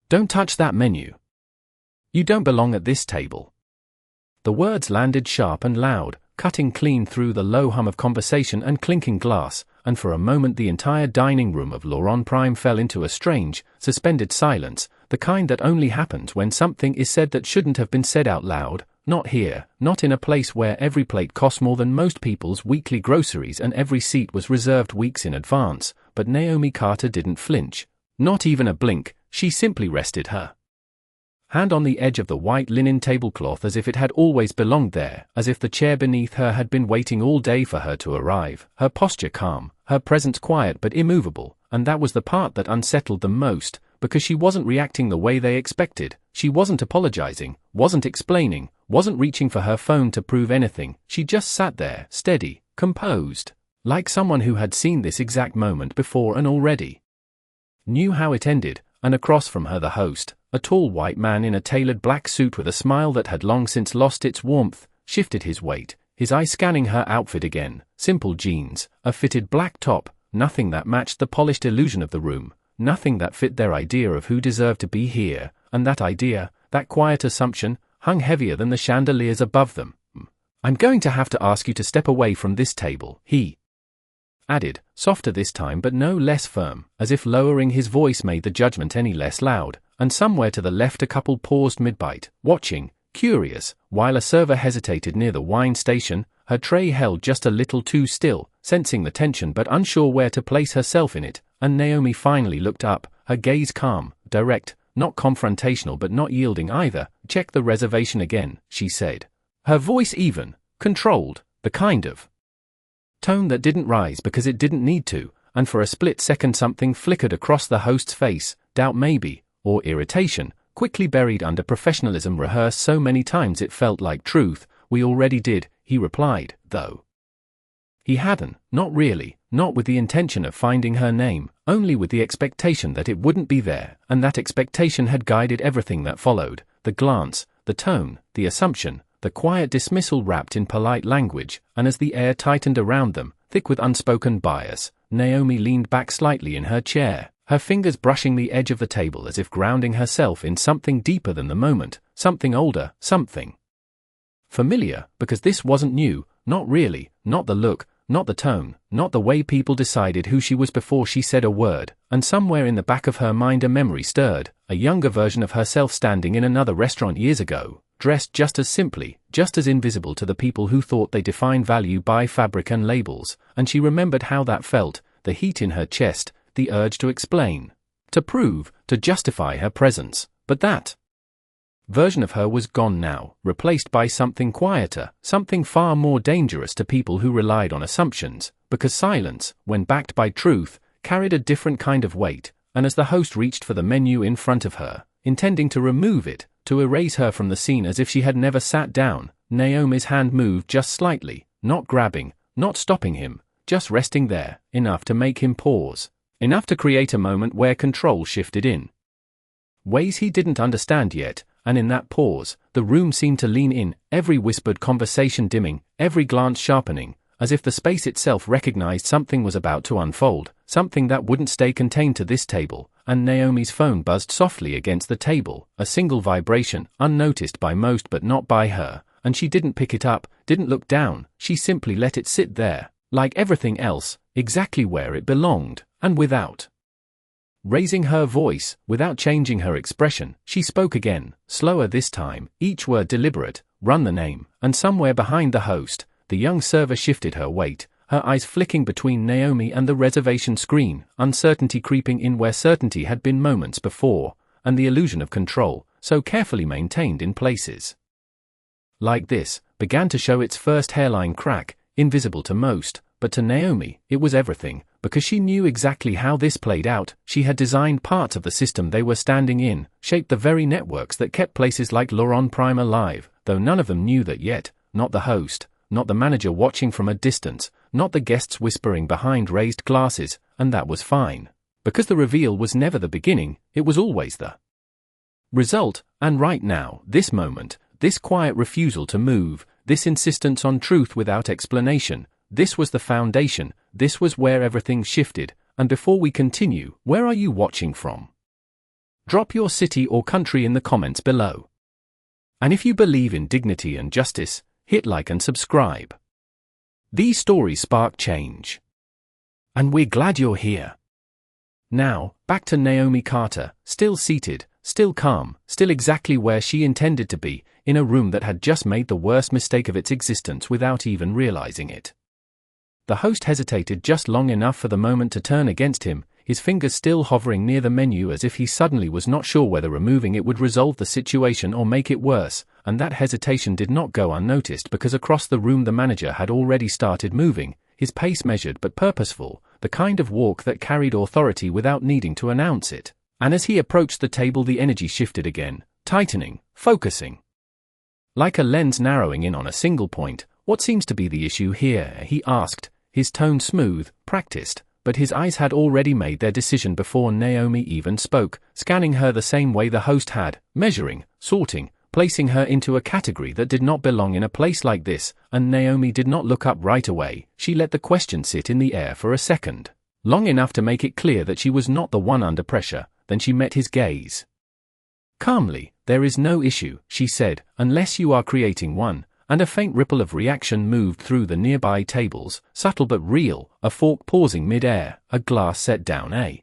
Don't touch that menu. You don't belong at this table. The words landed sharp and loud, cutting clean through the low hum of conversation and clinking glass, and for a moment the entire dining room of Laurent Prime fell into a strange, suspended silence, the kind that only happens when something is said that shouldn't have been said out loud, not here, not in a place where every plate cost more than most people's weekly groceries and every seat was reserved weeks in advance, but Naomi Carter didn't flinch. Not even a blink, she simply rested her hand on the edge of the white linen tablecloth as if it had always belonged there, as if the chair beneath her had been waiting all day for her to arrive, her posture calm, her presence quiet but immovable, and that was the part that unsettled them most, because she wasn't reacting the way they expected, she wasn't apologizing, wasn't explaining, wasn't reaching for her phone to prove anything, she just sat there, steady, composed, like someone who had seen this exact moment before and already knew how it ended, and across from her the host, a tall white man in a tailored black suit with a smile that had long since lost its warmth, shifted his weight, his eye scanning her outfit again, simple jeans, a fitted black top, nothing that matched the polished illusion of the room, nothing that fit their idea of who deserved to be here, and that idea, that quiet assumption, hung heavier than the chandeliers above them. I'm going to have to ask you to step away from this table, he added, softer this time but no less firm, as if lowering his voice made the judgment any less loud, and somewhere to the left a couple paused mid-bite, watching, curious, while a server hesitated near the wine station, her tray held just a little too still, sensing the tension but unsure where to place herself in it, and Naomi finally looked up, her gaze calm, direct, not confrontational but not yielding either. Check the reservation again, she said. Her voice even, controlled, the kind of tone that didn't rise because it didn't need to, and for a split second something flickered across the host's face, doubt maybe, or irritation, quickly buried under professionalism rehearsed so many times it felt like truth. We already did, he replied, though he hadn't, not really, not with the intention of finding her name, only with the expectation that it wouldn't be there, and that expectation had guided everything that followed, the glance, the tone, the assumption, the quiet dismissal wrapped in polite language, and as the air tightened around them, thick with unspoken bias, Naomi leaned back slightly in her chair, her fingers brushing the edge of the table as if grounding herself in something deeper than the moment, something older, something familiar, because this wasn't new, not really, not the look, not the tone, not the way people decided who she was before she said a word, and somewhere in the back of her mind a memory stirred, a younger version of herself standing in another restaurant years ago, dressed just as simply, just as invisible to the people who thought they defined value by fabric and labels, and she remembered how that felt, the heat in her chest, the urge to explain, to prove, to justify her presence, but that version of her was gone now, replaced by something quieter, something far more dangerous to people who relied on assumptions, because silence, when backed by truth, carried a different kind of weight, and as the host reached for the menu in front of her, intending to remove it, to erase her from the scene as if she had never sat down, Naomi's hand moved just slightly, not grabbing, not stopping him, just resting there, enough to make him pause, enough to create a moment where control shifted in ways he didn't understand yet, and in that pause, the room seemed to lean in, every whispered conversation dimming, every glance sharpening, as if the space itself recognized something was about to unfold, something that wouldn't stay contained to this table, and Naomi's phone buzzed softly against the table, a single vibration, unnoticed by most but not by her, and she didn't pick it up, didn't look down, she simply let it sit there, like everything else, exactly where it belonged, and without raising her voice, without changing her expression, she spoke again, slower this time, each word deliberate, run the name, and somewhere behind the host, the young server shifted her weight, her eyes flicking between Naomi and the reservation screen, uncertainty creeping in where certainty had been moments before, and the illusion of control, so carefully maintained in places like this, began to show its first hairline crack, invisible to most, but to Naomi, it was everything, because she knew exactly how this played out. She had designed parts of the system they were standing in, shaped the very networks that kept places like Laurent Prime alive, though none of them knew that yet, not the host, not the manager watching from a distance, not the guests whispering behind raised glasses, and that was fine. Because the reveal was never the beginning, it was always the result, and right now, this moment, this quiet refusal to move, this insistence on truth without explanation, this was the foundation, this was where everything shifted. And before we continue, where are you watching from? Drop your city or country in the comments below. And if you believe in dignity and justice, hit like and subscribe. These stories spark change. And we're glad you're here. Now, back to Naomi Carter, still seated, still calm, still exactly where she intended to be, in a room that had just made the worst mistake of its existence without even realizing it. The host hesitated just long enough for the moment to turn against him, his fingers still hovering near the menu as if he suddenly was not sure whether removing it would resolve the situation or make it worse, and that hesitation did not go unnoticed because across the room the manager had already started moving, his pace measured but purposeful, the kind of walk that carried authority without needing to announce it. And as he approached the table the energy shifted again, tightening, focusing. Like a lens narrowing in on a single point, what seems to be the issue here, he asked, his tone smooth, practiced, but his eyes had already made their decision before Naomi even spoke, scanning her the same way the host had, measuring, sorting, placing her into a category that did not belong in a place like this, and Naomi did not look up right away. She let the question sit in the air for a second, long enough to make it clear that she was not the one under pressure. Then she met his gaze. Calmly, "There is no issue," she said, "unless you are creating one," and a faint ripple of reaction moved through the nearby tables, subtle but real, a fork pausing mid-air, a glass set down a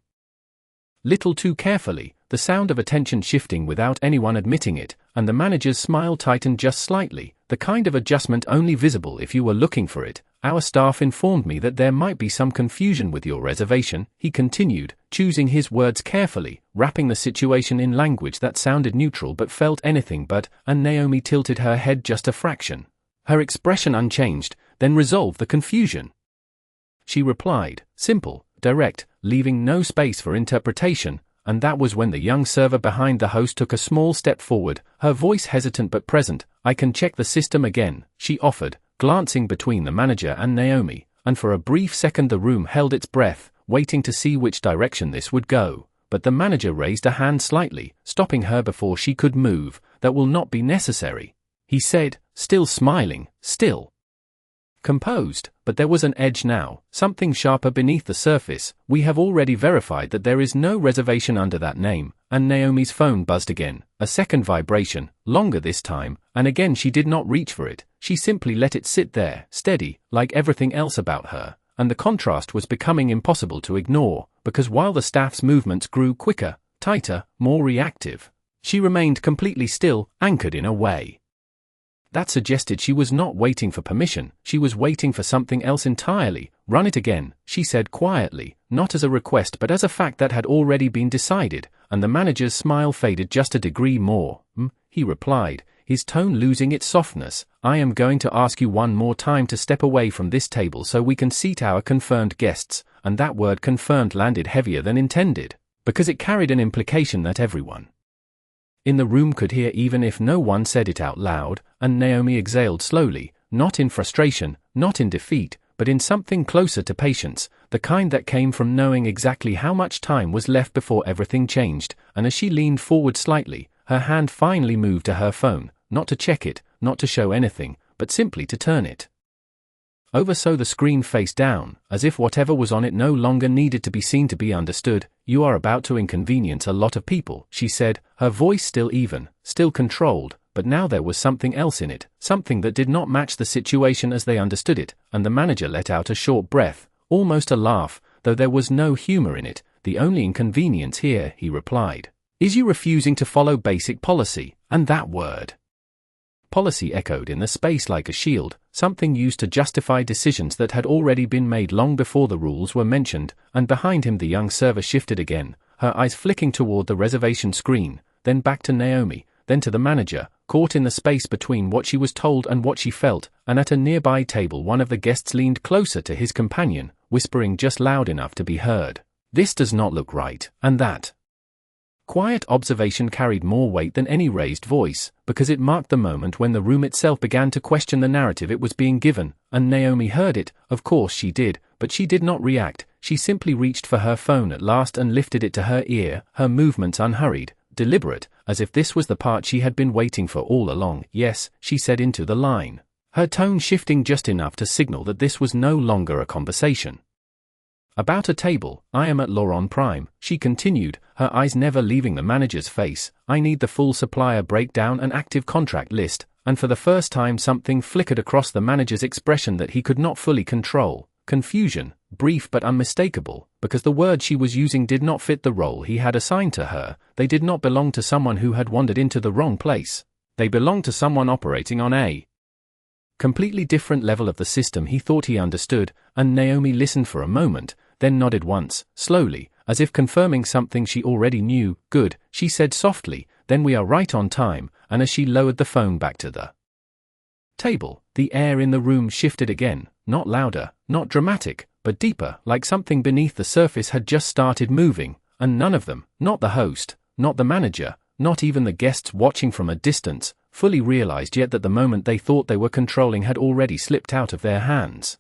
little too carefully, the sound of attention shifting without anyone admitting it, and the manager's smile tightened just slightly, the kind of adjustment only visible if you were looking for it. "Our staff informed me that there might be some confusion with your reservation," he continued, choosing his words carefully, wrapping the situation in language that sounded neutral but felt anything but, and Naomi tilted her head just a fraction, her expression unchanged, "Then resolve the confusion." She replied, simple, direct, leaving no space for interpretation, and that was when the young server behind the host took a small step forward, her voice hesitant but present. "I can check the system again," she offered, glancing between the manager and Naomi, and for a brief second the room held its breath, waiting to see which direction this would go, but the manager raised a hand slightly, stopping her before she could move. "That will not be necessary," he said, still smiling, still composed, but there was an edge now, something sharper beneath the surface. "We have already verified that there is no reservation under that name," and Naomi's phone buzzed again, a second vibration, longer this time, and again she did not reach for it, she simply let it sit there, steady, like everything else about her, and the contrast was becoming impossible to ignore, because while the staff's movements grew quicker, tighter, more reactive, she remained completely still, anchored in a way that suggested she was not waiting for permission, she was waiting for something else entirely. "Run it again," she said quietly, not as a request but as a fact that had already been decided, and the manager's smile faded just a degree more. He replied, his tone losing its softness, "I am going to ask you one more time to step away from this table so we can seat our confirmed guests," and that word confirmed landed heavier than intended, because it carried an implication that everyone in the room could hear even if no one said it out loud, and Naomi exhaled slowly, not in frustration, not in defeat, but in something closer to patience, the kind that came from knowing exactly how much time was left before everything changed, and as she leaned forward slightly, her hand finally moved to her phone, not to check it, not to show anything, but simply to turn it over so the screen faced down, as if whatever was on it no longer needed to be seen to be understood. "You are about to inconvenience a lot of people," she said, her voice still even, still controlled, but now there was something else in it, something that did not match the situation as they understood it, and the manager let out a short breath, almost a laugh, though there was no humor in it. "The only inconvenience here," he replied, "is you refusing to follow basic policy," and that word policy echoed in the space like a shield, something used to justify decisions that had already been made long before the rules were mentioned, and behind him the young server shifted again, her eyes flicking toward the reservation screen, then back to Naomi, then to the manager, caught in the space between what she was told and what she felt, and at a nearby table one of the guests leaned closer to his companion, whispering just loud enough to be heard, "This does not look right," and that quiet observation carried more weight than any raised voice, because it marked the moment when the room itself began to question the narrative it was being given, and Naomi heard it. Of course she did, but she did not react. She simply reached for her phone at last and lifted it to her ear, her movements unhurried, deliberate, as if this was the part she had been waiting for all along. "Yes," she said into the line, her tone shifting just enough to signal that this was no longer a conversation. About a table, I am at Laurent Prime, she continued, her eyes never leaving the manager's face. I need the full supplier breakdown and active contract list, and for the first time something flickered across the manager's expression that he could not fully control. Confusion, brief but unmistakable, because the words she was using did not fit the role he had assigned to her. They did not belong to someone who had wandered into the wrong place. They belonged to someone operating on a completely different level of the system he thought he understood, and Naomi listened for a moment, then nodded once, slowly, as if confirming something she already knew. Good, she said softly, then we are right on time, and as she lowered the phone back to the table, the air in the room shifted again, not louder, not dramatic, but deeper, like something beneath the surface had just started moving, and none of them, not the host, not the manager, not even the guests watching from a distance, fully realized yet that the moment they thought they were controlling had already slipped out of their hands.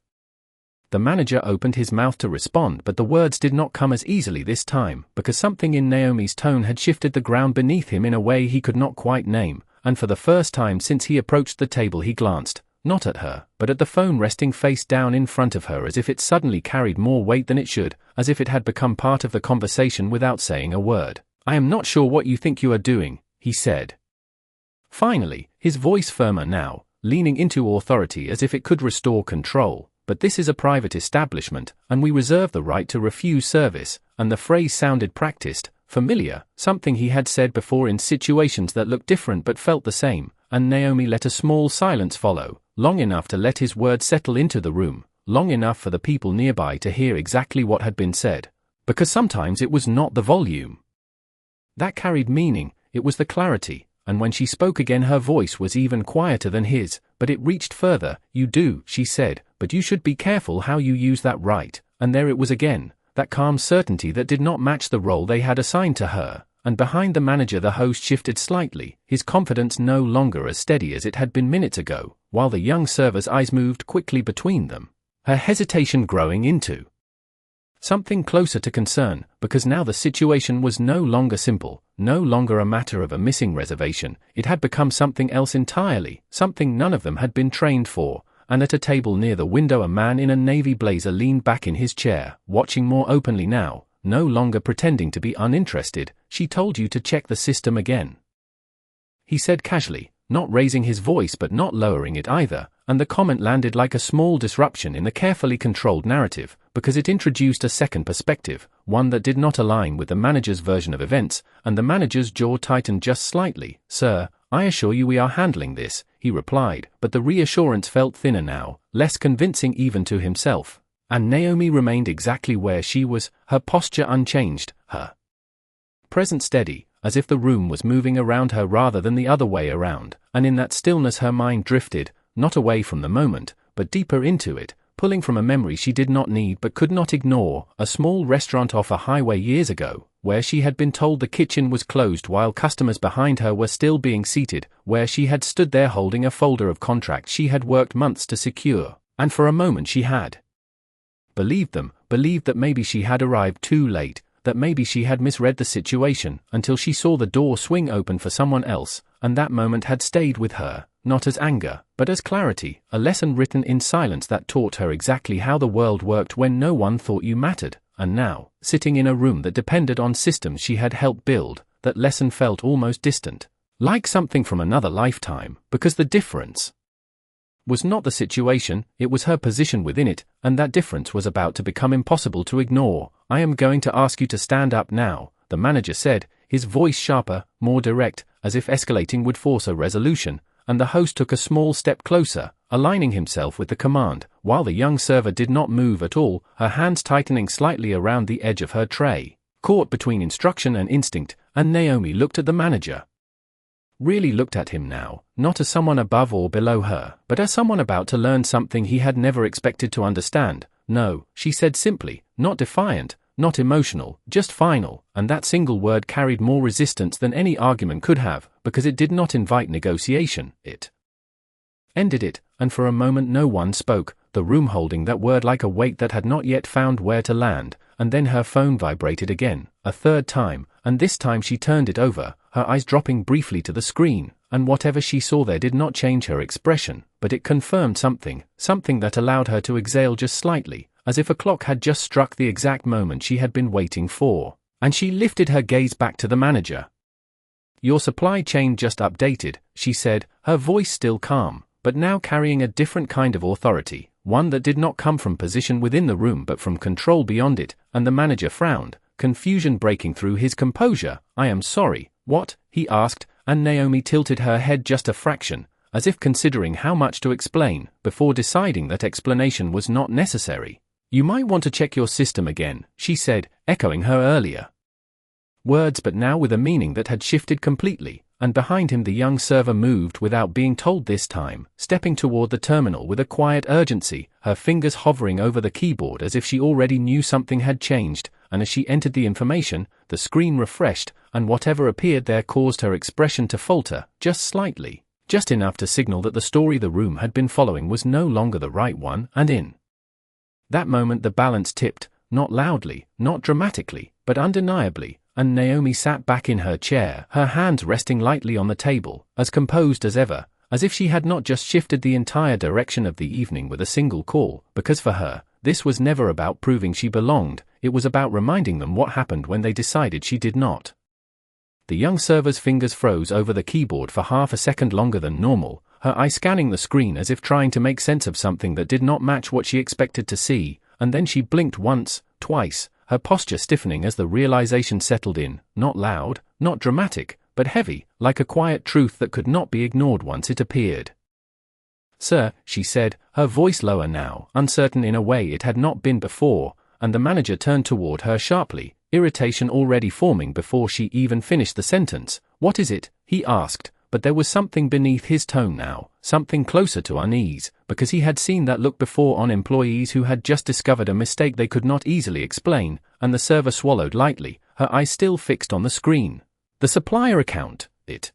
The manager opened his mouth to respond, but the words did not come as easily this time, because something in Naomi's tone had shifted the ground beneath him in a way he could not quite name, and for the first time since he approached the table he glanced, not at her, but at the phone resting face down in front of her, as if it suddenly carried more weight than it should, as if it had become part of the conversation without saying a word. I am not sure what you think you are doing, he said. Finally, his voice firmer now, leaning into authority as if it could restore control. But this is a private establishment, and we reserve the right to refuse service, and the phrase sounded practiced, familiar, something he had said before in situations that looked different but felt the same, and Naomi let a small silence follow, long enough to let his words settle into the room, long enough for the people nearby to hear exactly what had been said. Because sometimes it was not the volume that carried meaning, it was the clarity. And when she spoke again her voice was even quieter than his, but it reached further. You do, she said, but you should be careful how you use that right. And there it was again, that calm certainty that did not match the role they had assigned to her. And behind the manager the host shifted slightly, his confidence no longer as steady as it had been minutes ago, while the young server's eyes moved quickly between them, her hesitation growing into something closer to concern, because now the situation was no longer simple, no longer a matter of a missing reservation. It had become something else entirely, something none of them had been trained for, and at a table near the window a man in a navy blazer leaned back in his chair, watching more openly now, no longer pretending to be uninterested. She told you to check the system again, he said casually, not raising his voice but not lowering it either, and the comment landed like a small disruption in the carefully controlled narrative, because it introduced a second perspective, one that did not align with the manager's version of events, and the manager's jaw tightened just slightly. Sir, I assure you we are handling this, he replied, but the reassurance felt thinner now, less convincing even to himself. And Naomi remained exactly where she was, her posture unchanged, her presence steady, as if the room was moving around her rather than the other way around, and in that stillness her mind drifted, not away from the moment, but deeper into it, pulling from a memory she did not need but could not ignore, a small restaurant off a highway years ago, where she had been told the kitchen was closed while customers behind her were still being seated, where she had stood there holding a folder of contracts she had worked months to secure, and for a moment she had believed them, believed that maybe she had arrived too late, that maybe she had misread the situation, until she saw the door swing open for someone else, and that moment had stayed with her, not as anger, but as clarity, a lesson written in silence that taught her exactly how the world worked when no one thought you mattered. And now, sitting in a room that depended on systems she had helped build, that lesson felt almost distant, like something from another lifetime, because the difference was not the situation, it was her position within it, and that difference was about to become impossible to ignore. I am going to ask you to stand up now, the manager said, his voice sharper, more direct, as if escalating would force a resolution, and the host took a small step closer, aligning himself with the command, while the young server did not move at all, her hands tightening slightly around the edge of her tray, caught between instruction and instinct. And Naomi looked at the manager. Really looked at him now, not as someone above or below her, but as someone about to learn something he had never expected to understand. No, she said simply, not defiant, not emotional, just final, and that single word carried more resistance than any argument could have, because it did not invite negotiation, it ended it, and for a moment no one spoke, the room holding that word like a weight that had not yet found where to land. And then her phone vibrated again, a third time, and this time she turned it over, her eyes dropping briefly to the screen, and whatever she saw there did not change her expression, but it confirmed something, something that allowed her to exhale just slightly, as if a clock had just struck the exact moment she had been waiting for, and she lifted her gaze back to the manager. "Your supply chain just updated," she said, her voice still calm, but now carrying a different kind of authority, one that did not come from position within the room but from control beyond it, and the manager frowned, confusion breaking through his composure. "I am sorry, what?" he asked, and Naomi tilted her head just a fraction, as if considering how much to explain, before deciding that explanation was not necessary. "You might want to check your system again," she said, echoing her earlier words but now with a meaning that had shifted completely, and behind him the young server moved without being told this time, stepping toward the terminal with a quiet urgency, her fingers hovering over the keyboard as if she already knew something had changed, and as she entered the information, the screen refreshed, and whatever appeared there caused her expression to falter, just slightly, just enough to signal that the story the room had been following was no longer the right one, and in that moment the balance tipped, not loudly, not dramatically, but undeniably, and Naomi sat back in her chair, her hands resting lightly on the table, as composed as ever, as if she had not just shifted the entire direction of the evening with a single call, because for her, this was never about proving she belonged, it was about reminding them what happened when they decided she did not. The young server's fingers froze over the keyboard for half a second longer than normal, her eye scanning the screen as if trying to make sense of something that did not match what she expected to see, and then she blinked once, twice, her posture stiffening as the realization settled in, not loud, not dramatic, but heavy, like a quiet truth that could not be ignored once it appeared. "Sir," she said, her voice lower now, uncertain in a way it had not been before, and the manager turned toward her sharply, irritation already forming before she even finished the sentence. "What is it?" he asked, but there was something beneath his tone now, something closer to unease, because he had seen that look before on employees who had just discovered a mistake they could not easily explain, and the server swallowed lightly, her eyes still fixed on the screen. "The supplier account, it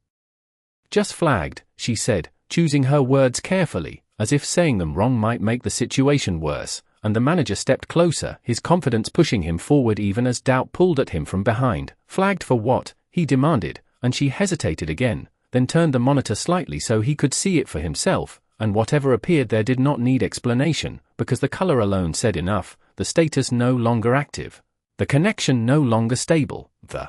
just flagged," she said, choosing her words carefully, as if saying them wrong might make the situation worse, and the manager stepped closer, his confidence pushing him forward even as doubt pulled at him from behind. "Flagged for what?" he demanded, and she hesitated again, then turned the monitor slightly so he could see it for himself, and whatever appeared there did not need explanation, because the color alone said enough, the status no longer active, the connection no longer stable, the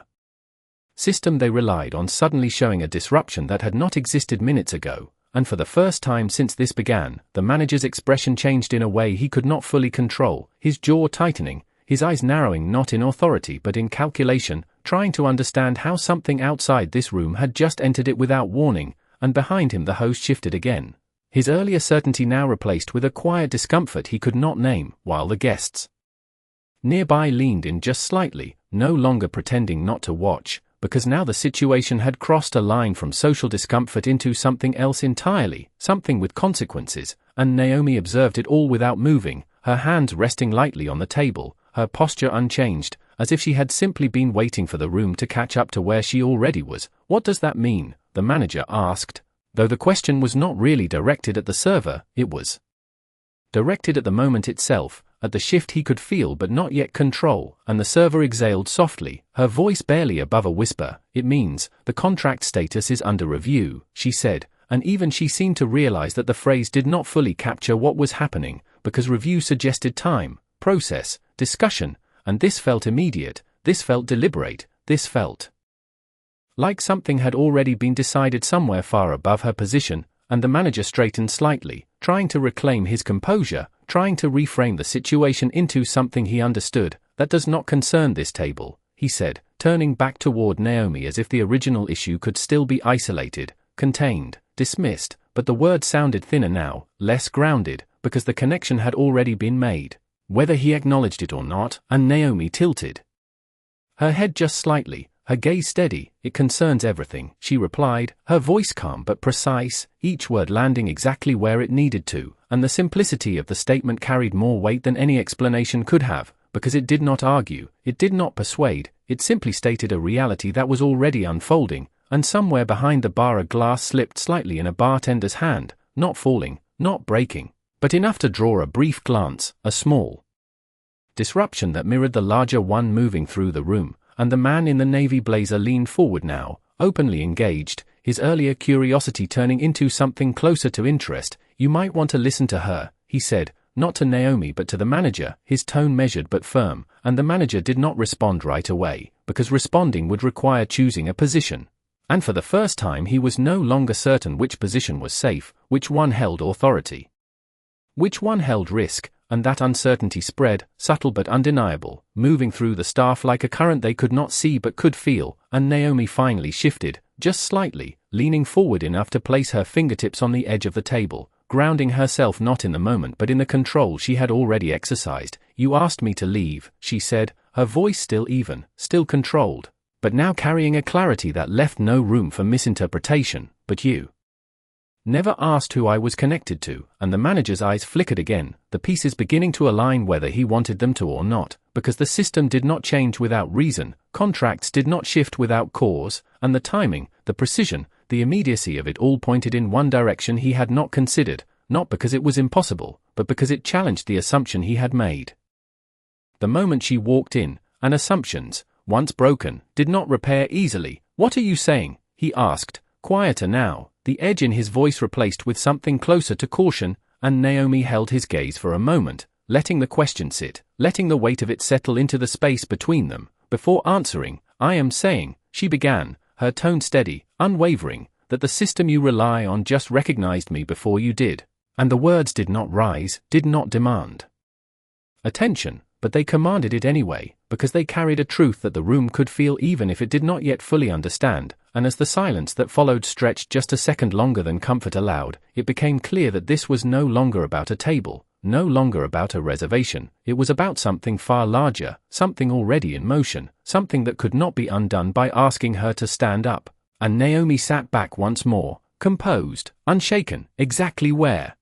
system they relied on suddenly showing a disruption that had not existed minutes ago, and for the first time since this began, the manager's expression changed in a way he could not fully control, his jaw tightening, his eyes narrowing not in authority but in calculation, trying to understand how something outside this room had just entered it without warning, and behind him the host shifted again, his earlier certainty now replaced with a quiet discomfort he could not name, while the guests nearby leaned in just slightly, no longer pretending not to watch, because now the situation had crossed a line from social discomfort into something else entirely, something with consequences, and Naomi observed it all without moving, her hands resting lightly on the table, her posture unchanged, as if she had simply been waiting for the room to catch up to where she already was. "What does that mean?" the manager asked, though the question was not really directed at the server, it was directed at the moment itself, at the shift he could feel but not yet control, and the server exhaled softly, her voice barely above a whisper. "It means, the contract status is under review," she said, and even she seemed to realize that the phrase did not fully capture what was happening, because review suggested time, process, discussion, and this felt immediate, this felt deliberate, this felt like something had already been decided somewhere far above her position, and the manager straightened slightly, trying to reclaim his composure, trying to reframe the situation into something he understood. "That does not concern this table," he said, turning back toward Naomi as if the original issue could still be isolated, contained, dismissed, but the word sounded thinner now, less grounded, because the connection had already been made, whether he acknowledged it or not, and Naomi tilted her head just slightly, her gaze steady. "It concerns everything," she replied, her voice calm but precise, each word landing exactly where it needed to, and the simplicity of the statement carried more weight than any explanation could have, because it did not argue, it did not persuade, it simply stated a reality that was already unfolding, and somewhere behind the bar a glass slipped slightly in a bartender's hand, not falling, not breaking, but enough to draw a brief glance, a small disruption that mirrored the larger one moving through the room, and the man in the navy blazer leaned forward now, openly engaged, his earlier curiosity turning into something closer to interest. "You might want to listen to her," he said, not to Naomi but to the manager, his tone measured but firm, and the manager did not respond right away, because responding would require choosing a position. And for the first time he was no longer certain which position was safe, which one held authority, which one held risk, and that uncertainty spread, subtle but undeniable, moving through the staff like a current they could not see but could feel, and Naomi finally shifted, just slightly, leaning forward enough to place her fingertips on the edge of the table, grounding herself not in the moment but in the control she had already exercised. "You asked me to leave," she said, her voice still even, still controlled, but now carrying a clarity that left no room for misinterpretation. "But you never asked who I was connected to," and the manager's eyes flickered again, the pieces beginning to align whether he wanted them to or not, because the system did not change without reason, contracts did not shift without cause, and the timing, the precision, the immediacy of it all pointed in one direction he had not considered, not because it was impossible, but because it challenged the assumption he had made. The moment she walked in, and assumptions, once broken, did not repair easily. "What are you saying?" he asked, quieter now, the edge in his voice replaced with something closer to caution, and Naomi held his gaze for a moment, letting the question sit, letting the weight of it settle into the space between them, before answering. "I am saying," she began, her tone steady, unwavering, "that the system you rely on just recognized me before you did." And the words did not rise, did not demand attention, but they commanded it anyway, because they carried a truth that the room could feel even if it did not yet fully understand, and as the silence that followed stretched just a second longer than comfort allowed, it became clear that this was no longer about a table, no longer about a reservation. It was about something far larger, something already in motion, something that could not be undone by asking her to stand up. And Naomi sat back once more, composed, unshaken, exactly where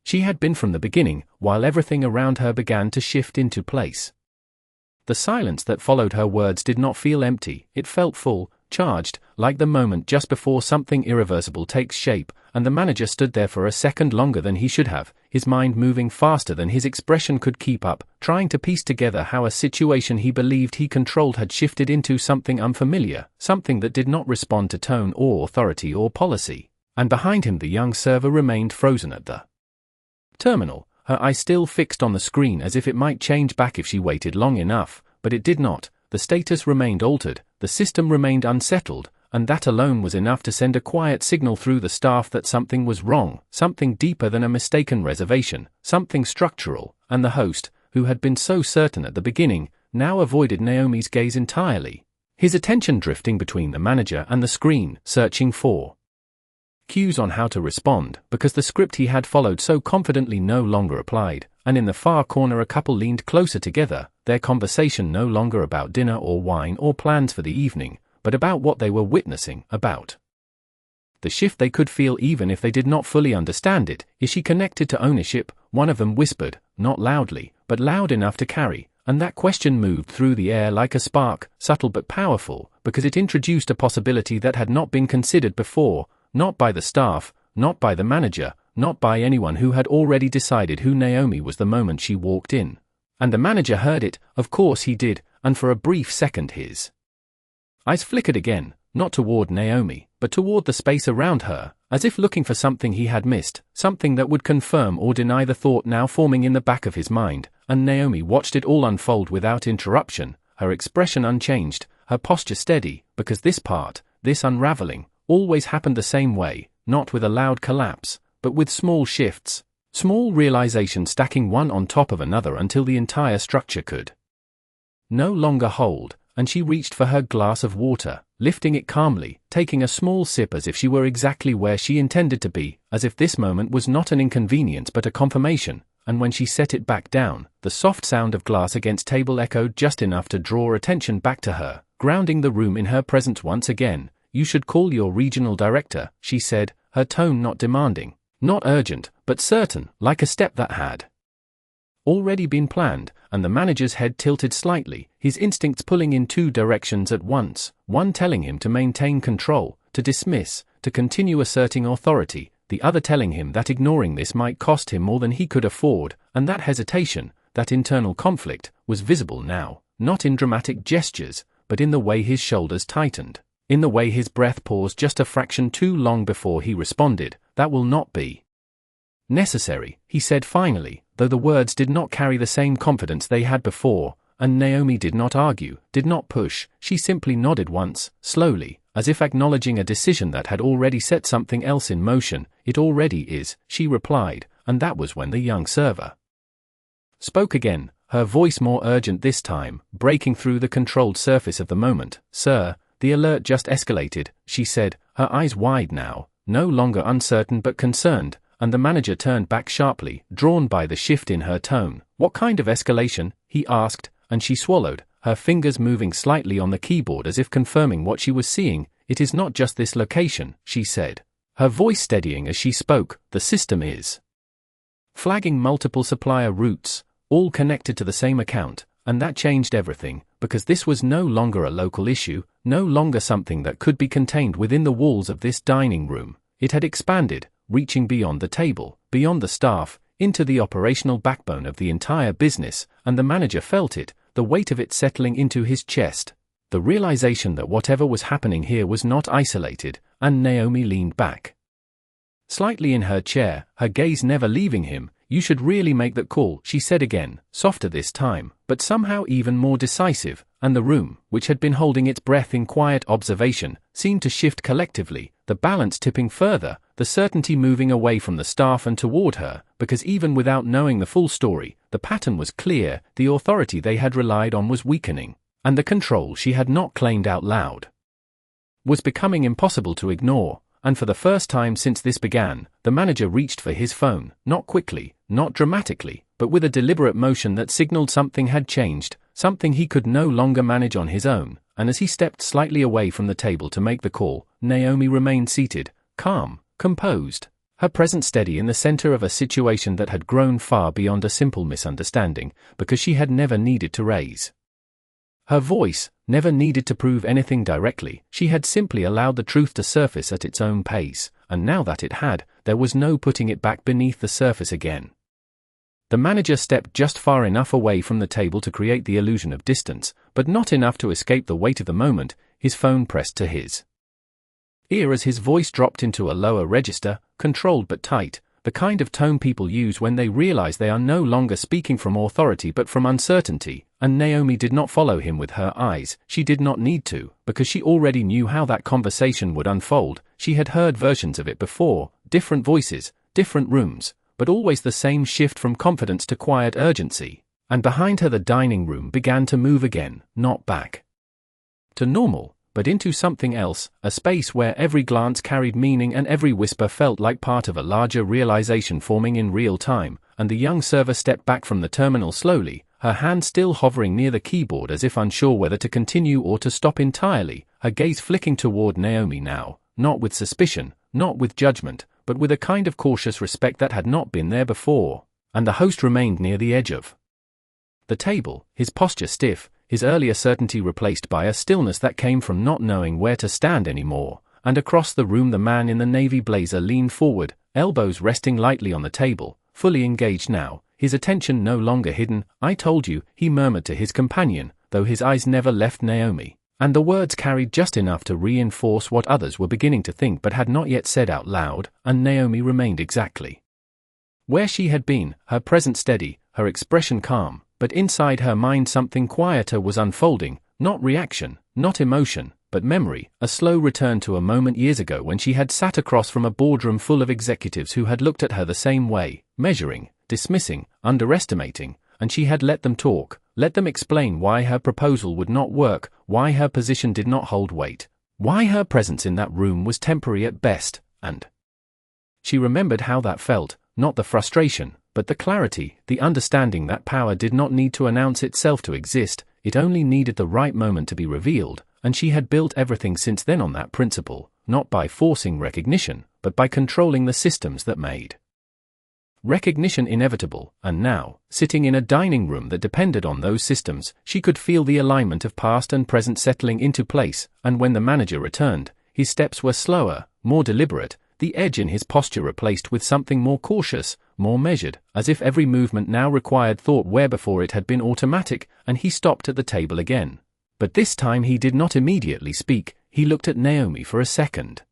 she had been from the beginning, while everything around her began to shift into place. The silence that followed her words did not feel empty, it felt full, charged, like the moment just before something irreversible takes shape, and the manager stood there for a second longer than he should have, his mind moving faster than his expression could keep up, trying to piece together how a situation he believed he controlled had shifted into something unfamiliar, something that did not respond to tone or authority or policy. And behind him the young server remained frozen at the terminal, her eye still fixed on the screen as if it might change back if she waited long enough, but it did not. The status remained altered, the system remained unsettled, and that alone was enough to send a quiet signal through the staff that something was wrong, something deeper than a mistaken reservation, something structural, and the host, who had been so certain at the beginning, now avoided Naomi's gaze entirely, his attention drifting between the manager and the screen, searching for cues on how to respond, because the script he had followed so confidently no longer applied, and in the far corner a couple leaned closer together, their conversation no longer about dinner or wine or plans for the evening, but about what they were witnessing, about the shift they could feel even if they did not fully understand it. "Is she connected to ownership?" one of them whispered, not loudly, but loud enough to carry, and that question moved through the air like a spark, subtle but powerful, because it introduced a possibility that had not been considered before, not by the staff, not by the manager, not by anyone who had already decided who Naomi was the moment she walked in. And the manager heard it, of course he did, and for a brief second his eyes flickered again, not toward Naomi, but toward the space around her, as if looking for something he had missed, something that would confirm or deny the thought now forming in the back of his mind, and Naomi watched it all unfold without interruption, her expression unchanged, her posture steady, because this part, this unraveling, always happened the same way, not with a loud collapse, but with small shifts, small realizations stacking one on top of another until the entire structure could no longer hold, and she reached for her glass of water, lifting it calmly, taking a small sip as if she were exactly where she intended to be, as if this moment was not an inconvenience but a confirmation, and when she set it back down, the soft sound of glass against table echoed just enough to draw attention back to her, grounding the room in her presence once again. "You should call your regional director," she said, her tone not demanding, not urgent, but certain, like a step that had already been planned, and the manager's head tilted slightly, his instincts pulling in two directions at once, one telling him to maintain control, to dismiss, to continue asserting authority, the other telling him that ignoring this might cost him more than he could afford, and that hesitation, that internal conflict, was visible now, not in dramatic gestures, but in the way his shoulders tightened, in the way his breath paused just a fraction too long before he responded. "That will not be Necessary, he said finally, though the words did not carry the same confidence they had before, and Naomi did not argue, did not push, she simply nodded once, slowly, as if acknowledging a decision that had already set something else in motion. It already is, she replied, and that was when the young server spoke again, her voice more urgent this time, breaking through the controlled surface of the moment. Sir, the alert just escalated, she said, her eyes wide now, no longer uncertain but concerned, and the manager turned back sharply, drawn by the shift in her tone. What kind of escalation? He asked, and she swallowed, her fingers moving slightly on the keyboard as if confirming what she was seeing. It is not just this location, she said, her voice steadying as she spoke. The system is flagging multiple supplier routes, all connected to the same account, and that changed everything, because this was no longer a local issue, no longer something that could be contained within the walls of this dining room. It had expanded, reaching beyond the table, beyond the staff, into the operational backbone of the entire business, and the manager felt it, the weight of it settling into his chest. The realization that whatever was happening here was not isolated, and Naomi leaned back slightly in her chair, her gaze never leaving him. You should really make that call, she said again, softer this time, but somehow even more decisive, and the room, which had been holding its breath in quiet observation, seemed to shift collectively, the balance tipping further, the certainty moving away from the staff and toward her, because even without knowing the full story, the pattern was clear, the authority they had relied on was weakening, and the control she had not claimed out loud was becoming impossible to ignore. And for the first time since this began, the manager reached for his phone, not quickly, not dramatically, but with a deliberate motion that signaled something had changed, something he could no longer manage on his own. And as he stepped slightly away from the table to make the call, Naomi remained seated, calm, composed, her presence steady in the center of a situation that had grown far beyond a simple misunderstanding, because she had never needed to raise her voice, never needed to prove anything directly. She had simply allowed the truth to surface at its own pace, and now that it had, there was no putting it back beneath the surface again. The manager stepped just far enough away from the table to create the illusion of distance, but not enough to escape the weight of the moment, his phone pressed to his ear as his voice dropped into a lower register, controlled but tight, the kind of tone people use when they realize they are no longer speaking from authority but from uncertainty. And Naomi did not follow him with her eyes. She did not need to, because she already knew how that conversation would unfold. She had heard versions of it before, different voices, different rooms, but always the same shift from confidence to quiet urgency. And behind her the dining room began to move again, not back to normal, but into something else, a space where every glance carried meaning and every whisper felt like part of a larger realization forming in real time. And the young server stepped back from the terminal slowly, her hand still hovering near the keyboard as if unsure whether to continue or to stop entirely, her gaze flicking toward Naomi now, not with suspicion, not with judgment, but with a kind of cautious respect that had not been there before. And the host remained near the edge of the table, his posture stiff, his earlier certainty replaced by a stillness that came from not knowing where to stand anymore. And across the room the man in the navy blazer leaned forward, elbows resting lightly on the table, fully engaged now, his attention no longer hidden. I told you, he murmured to his companion, though his eyes never left Naomi, and the words carried just enough to reinforce what others were beginning to think but had not yet said out loud, and Naomi remained exactly where she had been, her presence steady, her expression calm, but inside her mind something quieter was unfolding, not reaction, not emotion, but memory, a slow return to a moment years ago when she had sat across from a boardroom full of executives who had looked at her the same way, measuring, dismissing, underestimating, and she had let them talk, let them explain why her proposal would not work, why her position did not hold weight, why her presence in that room was temporary at best, and she remembered how that felt, not the frustration, but the clarity, the understanding that power did not need to announce itself to exist, it only needed the right moment to be revealed, and she had built everything since then on that principle, not by forcing recognition, but by controlling the systems that made recognition inevitable. And now, sitting in a dining room that depended on those systems, she could feel the alignment of past and present settling into place, and when the manager returned, his steps were slower, more deliberate, the edge in his posture replaced with something more cautious, more measured, as if every movement now required thought where before it had been automatic, and he stopped at the table again. But this time he did not immediately speak, he looked at Naomi for a second.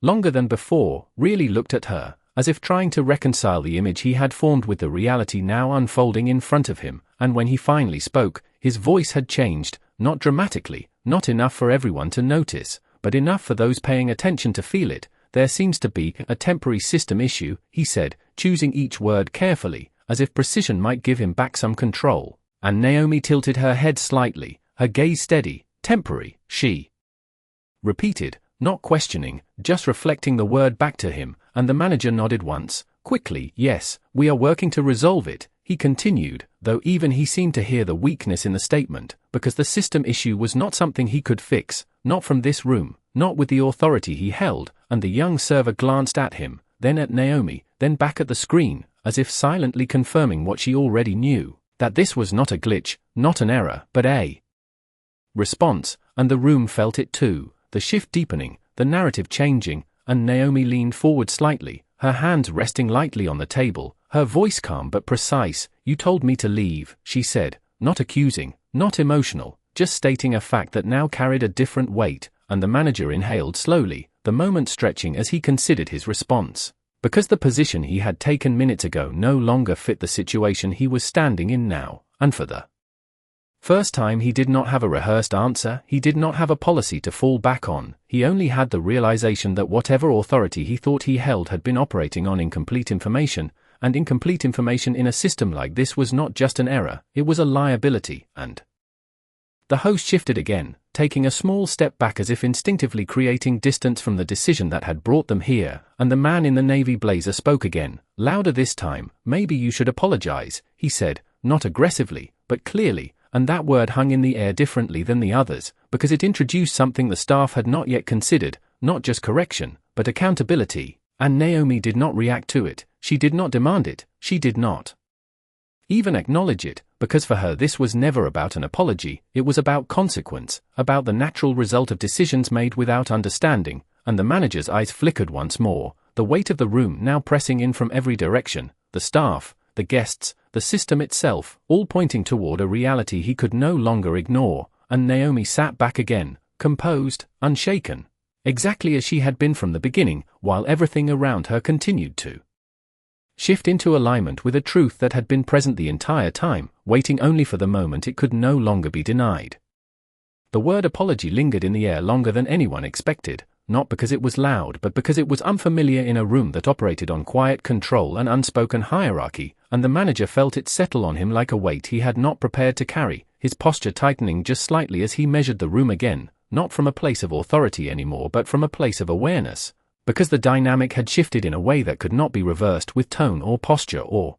Longer than before, really looked at her, as if trying to reconcile the image he had formed with the reality now unfolding in front of him, and when he finally spoke, his voice had changed, not dramatically, not enough for everyone to notice, but enough for those paying attention to feel it. "There seems to be a temporary system issue," he said, choosing each word carefully, as if precision might give him back some control. And Naomi tilted her head slightly, her gaze steady. "Temporary," she repeated, not questioning, just reflecting the word back to him, and the manager nodded once, quickly. "Yes, we are working to resolve it," he continued, though even he seemed to hear the weakness in the statement, because the system issue was not something he could fix, not from this room, not with the authority he held, and the young server glanced at him, then at Naomi, then back at the screen, as if silently confirming what she already knew, that this was not a glitch, not an error, but a response, and the room felt it too, the shift deepening, the narrative changing, and Naomi leaned forward slightly, her hands resting lightly on the table, her voice calm but precise. "You told me to leave," she said, not accusing, not emotional, just stating a fact that now carried a different weight, and the manager inhaled slowly, the moment stretching as he considered his response, because the position he had taken minutes ago no longer fit the situation he was standing in now, and for the first time he did not have a rehearsed answer, he did not have a policy to fall back on, he only had the realization that whatever authority he thought he held had been operating on incomplete information, and incomplete information in a system like this was not just an error, it was a liability, and the host shifted again, taking a small step back as if instinctively creating distance from the decision that had brought them here, and the man in the navy blazer spoke again, louder this time. "Maybe you should apologize," he said, not aggressively, but clearly, and that word hung in the air differently than the others, because it introduced something the staff had not yet considered, not just correction, but accountability, and Naomi did not react to it, she did not demand it, she did not even acknowledge it, because for her this was never about an apology, it was about consequence, about the natural result of decisions made without understanding, and the manager's eyes flickered once more, the weight of the room now pressing in from every direction, the staff, the guests, the system itself, all pointing toward a reality he could no longer ignore, and Naomi sat back again, composed, unshaken, exactly as she had been from the beginning, while everything around her continued to shift into alignment with a truth that had been present the entire time, waiting only for the moment it could no longer be denied. The word apology lingered in the air longer than anyone expected, not because it was loud but because it was unfamiliar in a room that operated on quiet control and unspoken hierarchy, and the manager felt it settle on him like a weight he had not prepared to carry, his posture tightening just slightly as he measured the room again, not from a place of authority anymore but from a place of awareness, because the dynamic had shifted in a way that could not be reversed with tone or posture or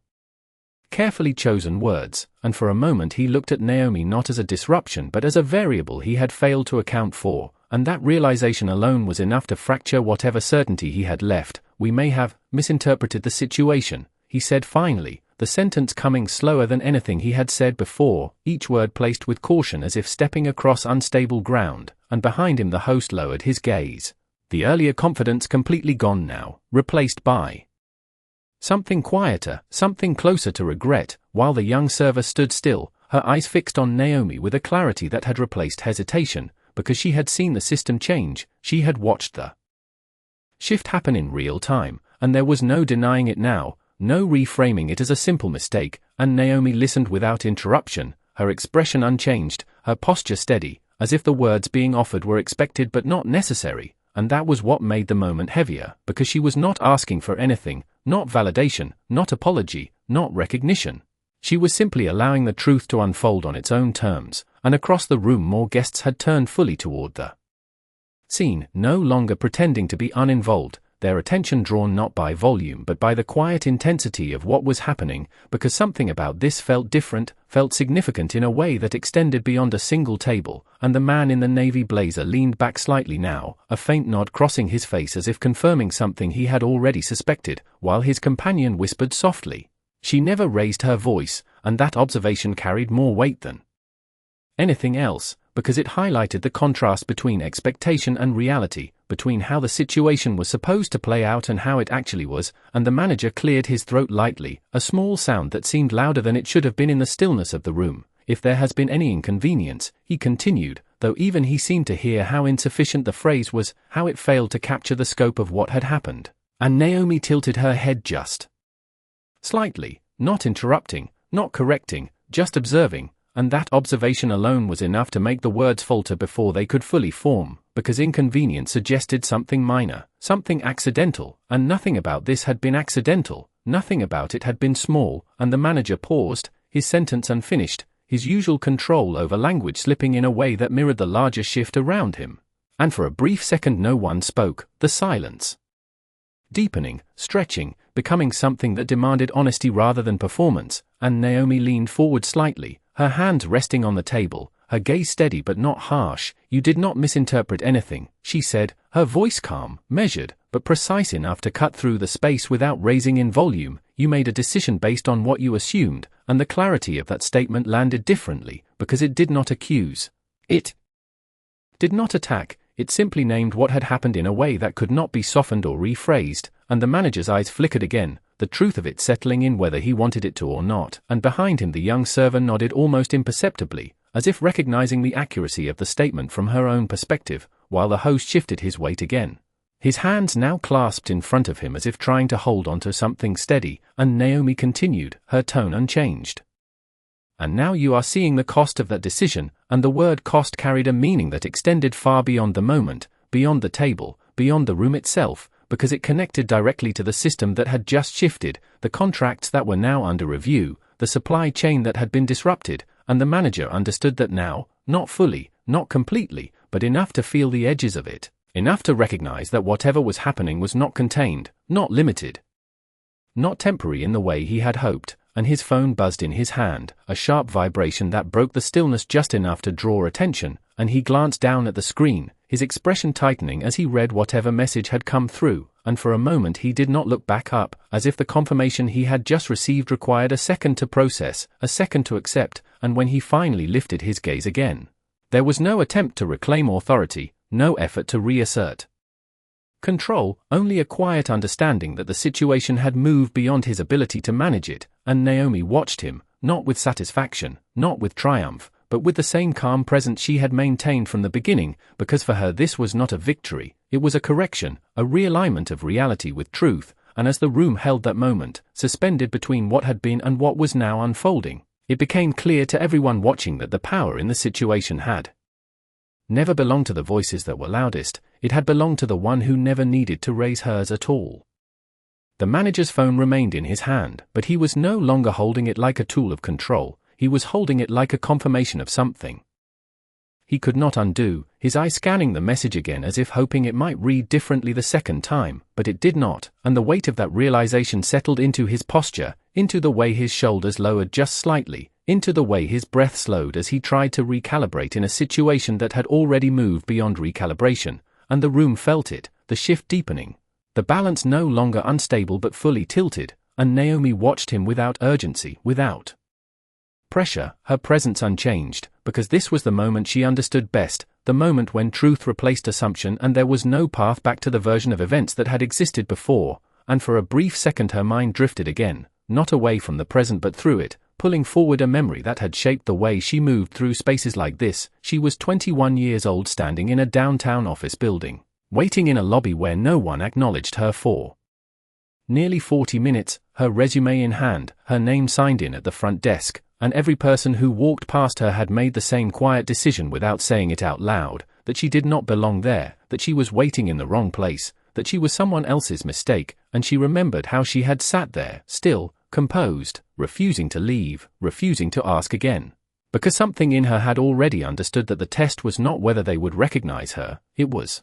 carefully chosen words, and for a moment he looked at Naomi not as a disruption but as a variable he had failed to account for, and that realization alone was enough to fracture whatever certainty he had left. "We may have misinterpreted the situation," he said finally, the sentence coming slower than anything he had said before, each word placed with caution as if stepping across unstable ground, and behind him the host lowered his gaze. The earlier confidence completely gone now, replaced by something quieter, something closer to regret, while the young server stood still, her eyes fixed on Naomi with a clarity that had replaced hesitation, because she had seen the system change, she had watched the shift happen in real time, and there was no denying it now, no reframing it as a simple mistake, and Naomi listened without interruption, her expression unchanged, her posture steady, as if the words being offered were expected but not necessary. And that was what made the moment heavier, because she was not asking for anything, not validation, not apology, not recognition. She was simply allowing the truth to unfold on its own terms, and across the room more guests had turned fully toward the scene, no longer pretending to be uninvolved, their attention drawn not by volume but by the quiet intensity of what was happening, because something about this felt different, felt significant in a way that extended beyond a single table, and the man in the navy blazer leaned back slightly now, a faint nod crossing his face as if confirming something he had already suspected, while his companion whispered softly. She never raised her voice, and that observation carried more weight than anything else, because it highlighted the contrast between expectation and reality, between how the situation was supposed to play out and how it actually was, and the manager cleared his throat lightly, a small sound that seemed louder than it should have been in the stillness of the room. "If there has been any inconvenience," he continued, though even he seemed to hear how insufficient the phrase was, how it failed to capture the scope of what had happened. And Naomi tilted her head just slightly, not interrupting, not correcting, just observing, and that observation alone was enough to make the words falter before they could fully form, because inconvenience suggested something minor, something accidental, and nothing about this had been accidental, nothing about it had been small, and the manager paused, his sentence unfinished, his usual control over language slipping in a way that mirrored the larger shift around him. And for a brief second no one spoke, the silence deepening, stretching, becoming something that demanded honesty rather than performance, and Naomi leaned forward slightly, her hands resting on the table, her gaze steady but not harsh. "You did not misinterpret anything," she said, her voice calm, measured, but precise enough to cut through the space without raising in volume. "You made a decision based on what you assumed," and the clarity of that statement landed differently, because it did not accuse. It did not attack. It simply named what had happened in a way that could not be softened or rephrased, and the manager's eyes flickered again, the truth of it settling in whether he wanted it to or not, and behind him the young server nodded almost imperceptibly, as if recognizing the accuracy of the statement from her own perspective, while the host shifted his weight again. His hands now clasped in front of him as if trying to hold onto something steady, and Naomi continued, her tone unchanged. "And now you are seeing the cost of that decision," and the word cost carried a meaning that extended far beyond the moment, beyond the table, beyond the room itself, because it connected directly to the system that had just shifted, the contracts that were now under review, the supply chain that had been disrupted, and the manager understood that now, not fully, not completely, but enough to feel the edges of it, enough to recognize that whatever was happening was not contained, not limited, not temporary in the way he had hoped. And his phone buzzed in his hand, a sharp vibration that broke the stillness just enough to draw attention, and he glanced down at the screen, his expression tightening as he read whatever message had come through, and for a moment he did not look back up, as if the confirmation he had just received required a second to process, a second to accept, and when he finally lifted his gaze again, there was no attempt to reclaim authority, no effort to reassert control, only a quiet understanding that the situation had moved beyond his ability to manage it, and Naomi watched him, not with satisfaction, not with triumph, but with the same calm presence she had maintained from the beginning, because for her this was not a victory, it was a correction, a realignment of reality with truth, and as the room held that moment, suspended between what had been and what was now unfolding, it became clear to everyone watching that the power in the situation had never belonged to the voices that were loudest, it had belonged to the one who never needed to raise hers at all. The manager's phone remained in his hand, but he was no longer holding it like a tool of control, he was holding it like a confirmation of something he could not undo, his eye scanning the message again as if hoping it might read differently the second time, but it did not, and the weight of that realization settled into his posture, into the way his shoulders lowered just slightly, into the way his breath slowed as he tried to recalibrate in a situation that had already moved beyond recalibration, and the room felt it, the shift deepening, the balance no longer unstable but fully tilted, and Naomi watched him without urgency, without pressure, her presence unchanged, because this was the moment she understood best, the moment when truth replaced assumption and there was no path back to the version of events that had existed before, and for a brief second her mind drifted again, not away from the present but through it, pulling forward a memory that had shaped the way she moved through spaces like this. She was 21 years old standing in a downtown office building, waiting in a lobby where no one acknowledged her for nearly 40 minutes, her resume in hand, her name signed in at the front desk, and every person who walked past her had made the same quiet decision without saying it out loud, that she did not belong there, that she was waiting in the wrong place, that she was someone else's mistake, and she remembered how she had sat there, still, composed, refusing to leave, refusing to ask again. Because something in her had already understood that the test was not whether they would recognize her, it was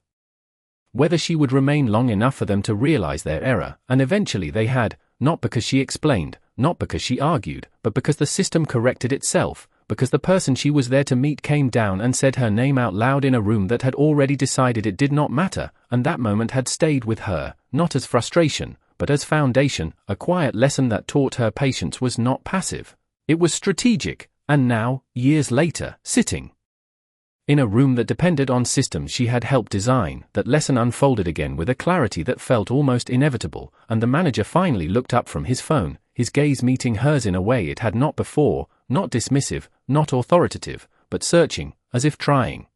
whether she would remain long enough for them to realize their error, and eventually they had, not because she explained, not because she argued, but because the system corrected itself, because the person she was there to meet came down and said her name out loud in a room that had already decided it did not matter, and that moment had stayed with her, not as frustration, but as foundation, a quiet lesson that taught her patience was not passive. It was strategic, and now, years later, sitting in a room that depended on systems she had helped design, that lesson unfolded again with a clarity that felt almost inevitable, and the manager finally looked up from his phone, his gaze meeting hers in a way it had not before, not dismissive, not authoritative, but searching, as if trying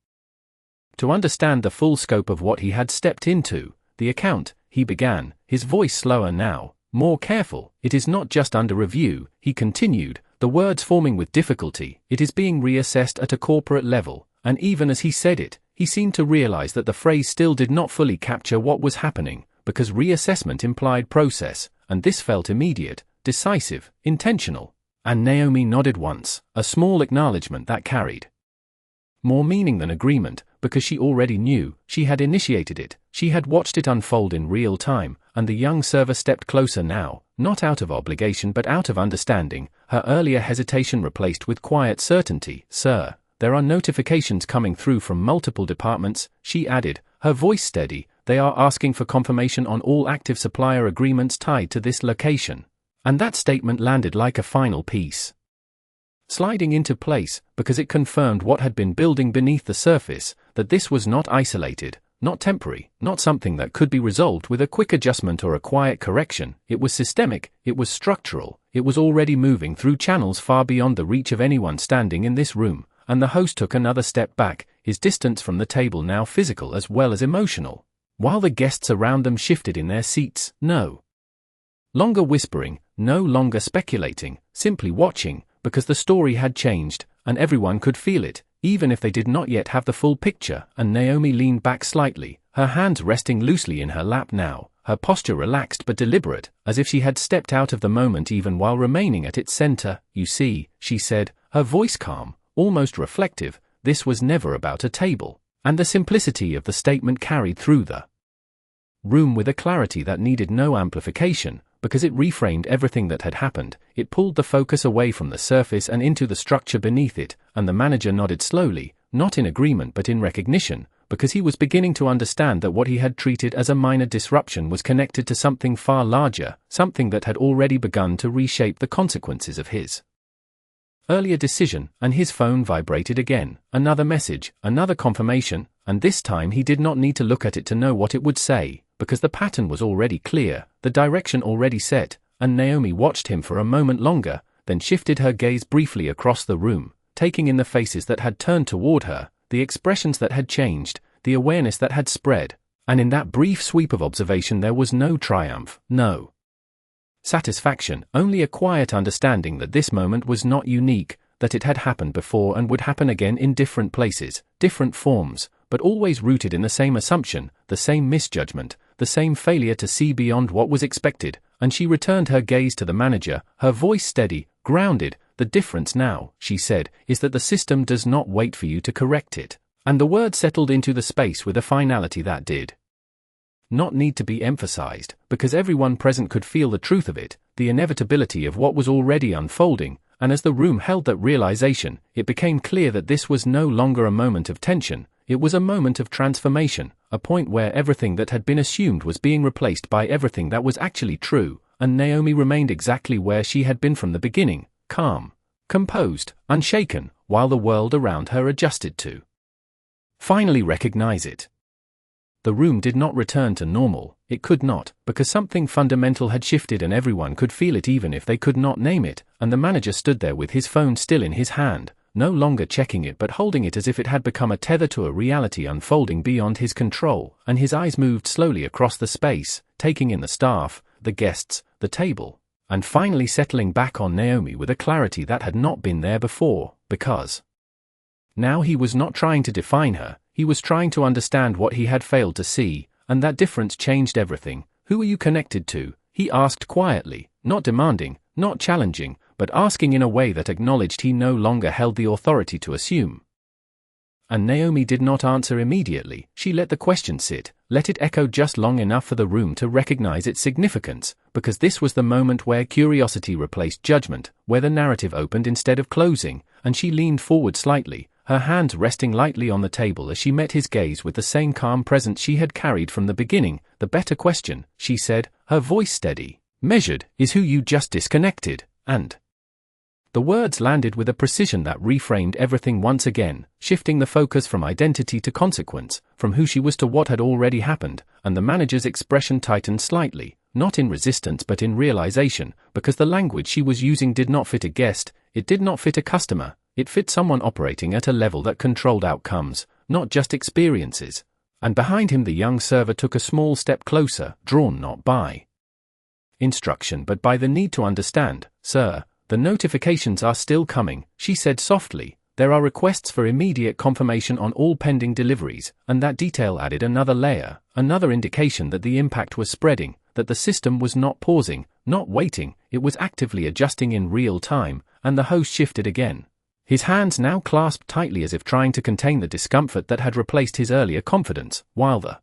to understand the full scope of what he had stepped into, the account he began, his voice slower now, more careful. It is not just under review, he continued, the words forming with difficulty. It is being reassessed at a corporate level, and even as he said it, he seemed to realize that the phrase still did not fully capture what was happening, because reassessment implied process, and this felt immediate, decisive, intentional. And Naomi nodded once, a small acknowledgement that carried more meaning than agreement, because she already knew, she had initiated it, she had watched it unfold in real time, and the young server stepped closer now, not out of obligation but out of understanding, her earlier hesitation replaced with quiet certainty. Sir, there are notifications coming through from multiple departments, she added, her voice steady, they are asking for confirmation on all active supplier agreements tied to this location. And that statement landed like a final piece, sliding into place, because it confirmed what had been building beneath the surface, that this was not isolated, not temporary, not something that could be resolved with a quick adjustment or a quiet correction. It was systemic, it was structural, it was already moving through channels far beyond the reach of anyone standing in this room, and the host took another step back, his distance from the table now physical as well as emotional, while the guests around them shifted in their seats, no longer whispering, no longer speculating, simply watching, because the story had changed, and everyone could feel it, even if they did not yet have the full picture. And Naomi leaned back slightly, her hands resting loosely in her lap now, her posture relaxed but deliberate, as if she had stepped out of the moment even while remaining at its center. You see, she said, her voice calm, almost reflective, this was never about a table, and the simplicity of the statement carried through the room with a clarity that needed no amplification, because it reframed everything that had happened. It pulled the focus away from the surface and into the structure beneath it, and the manager nodded slowly, not in agreement but in recognition, because he was beginning to understand that what he had treated as a minor disruption was connected to something far larger, something that had already begun to reshape the consequences of his earlier decision. And his phone vibrated again, another message, another confirmation, and this time he did not need to look at it to know what it would say, because the pattern was already clear, the direction already set. And Naomi watched him for a moment longer, then shifted her gaze briefly across the room, taking in the faces that had turned toward her, the expressions that had changed, the awareness that had spread, and in that brief sweep of observation there was no triumph, no satisfaction, only a quiet understanding that this moment was not unique, that it had happened before and would happen again in different places, different forms, but always rooted in the same assumption, the same misjudgment, the same failure to see beyond what was expected. And she returned her gaze to the manager, her voice steady, grounded. The difference now, she said, is that the system does not wait for you to correct it. And the word settled into the space with a finality that did not need to be emphasized, because everyone present could feel the truth of it, the inevitability of what was already unfolding. And as the room held that realization, it became clear that this was no longer a moment of tension, it was a moment of transformation, a point where everything that had been assumed was being replaced by everything that was actually true. And Naomi remained exactly where she had been from the beginning, calm, composed, unshaken, while the world around her adjusted to finally recognize it. The room did not return to normal, it could not, because something fundamental had shifted and everyone could feel it even if they could not name it. And the manager stood there with his phone still in his hand, no longer checking it but holding it as if it had become a tether to a reality unfolding beyond his control. And his eyes moved slowly across the space, taking in the staff, the guests, the table, and finally settling back on Naomi with a clarity that had not been there before, because now he was not trying to define her, he was trying to understand what he had failed to see, and that difference changed everything. Who are you connected to? He asked quietly, not demanding, not challenging, but asking in a way that acknowledged he no longer held the authority to assume. And Naomi did not answer immediately. She let the question sit, let it echo just long enough for the room to recognize its significance, because this was the moment where curiosity replaced judgment, where the narrative opened instead of closing. And she leaned forward slightly, her hands resting lightly on the table as she met his gaze with the same calm presence she had carried from the beginning. The better question, she said, her voice steady, measured, is who you just disconnected. And the words landed with a precision that reframed everything once again, shifting the focus from identity to consequence, from who she was to what had already happened. And the manager's expression tightened slightly, not in resistance but in realization, because the language she was using did not fit a guest, it did not fit a customer, it fit someone operating at a level that controlled outcomes, not just experiences. And behind him the young server took a small step closer, drawn not by instruction but by the need to understand. "Sir, the notifications are still coming," she said softly. "There are requests for immediate confirmation on all pending deliveries," and that detail added another layer, another indication that the impact was spreading, that the system was not pausing, not waiting, it was actively adjusting in real time. And the host shifted again. His hands now clasped tightly as if trying to contain the discomfort that had replaced his earlier confidence, while the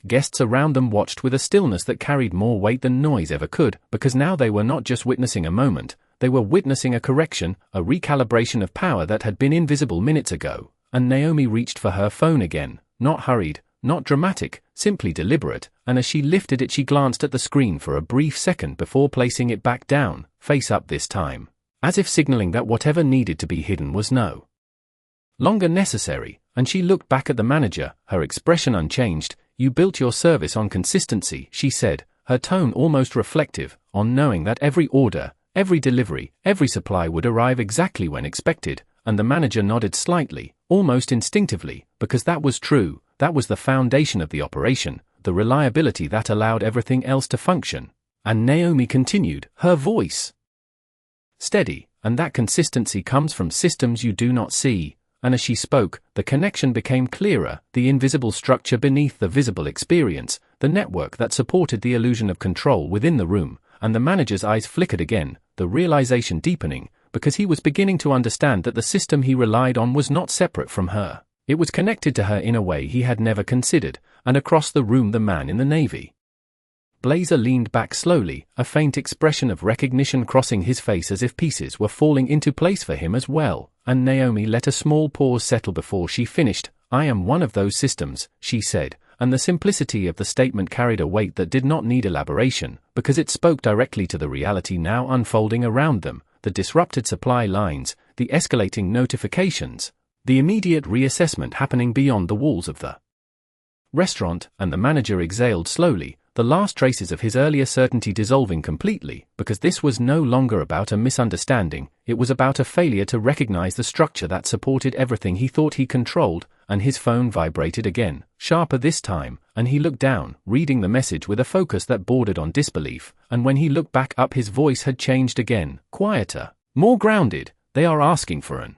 guests around them watched with a stillness that carried more weight than noise ever could, because now they were not just witnessing a moment, they were witnessing a correction, a recalibration of power that had been invisible minutes ago. And Naomi reached for her phone again, not hurried, not dramatic, simply deliberate, and as she lifted it she glanced at the screen for a brief second before placing it back down, face up this time, as if signaling that whatever needed to be hidden was no longer necessary. And she looked back at the manager, her expression unchanged. "You built your service on consistency," she said, her tone almost reflective, on knowing that every order, every delivery, every supply would arrive exactly when expected. And the manager nodded slightly, almost instinctively, because that was true, that was the foundation of the operation, the reliability that allowed everything else to function. And Naomi continued, her voice steady, "And that consistency comes from systems you do not see." And as she spoke, the connection became clearer, the invisible structure beneath the visible experience, the network that supported the illusion of control within the room. And the manager's eyes flickered again, the realization deepening, because he was beginning to understand that the system he relied on was not separate from her. It was connected to her in a way he had never considered. And across the room the man in the navy blazer leaned back slowly, a faint expression of recognition crossing his face as if pieces were falling into place for him as well. And Naomi let a small pause settle before she finished. "I am one of those systems," she said, and the simplicity of the statement carried a weight that did not need elaboration, because it spoke directly to the reality now unfolding around them, the disrupted supply lines, the escalating notifications, the immediate reassessment happening beyond the walls of the restaurant. And the manager exhaled slowly, the last traces of his earlier certainty dissolving completely, because this was no longer about a misunderstanding, it was about a failure to recognize the structure that supported everything he thought he controlled. And his phone vibrated again, sharper this time, and he looked down, reading the message with a focus that bordered on disbelief. And when he looked back up his voice had changed again, quieter, more grounded. "They are asking for an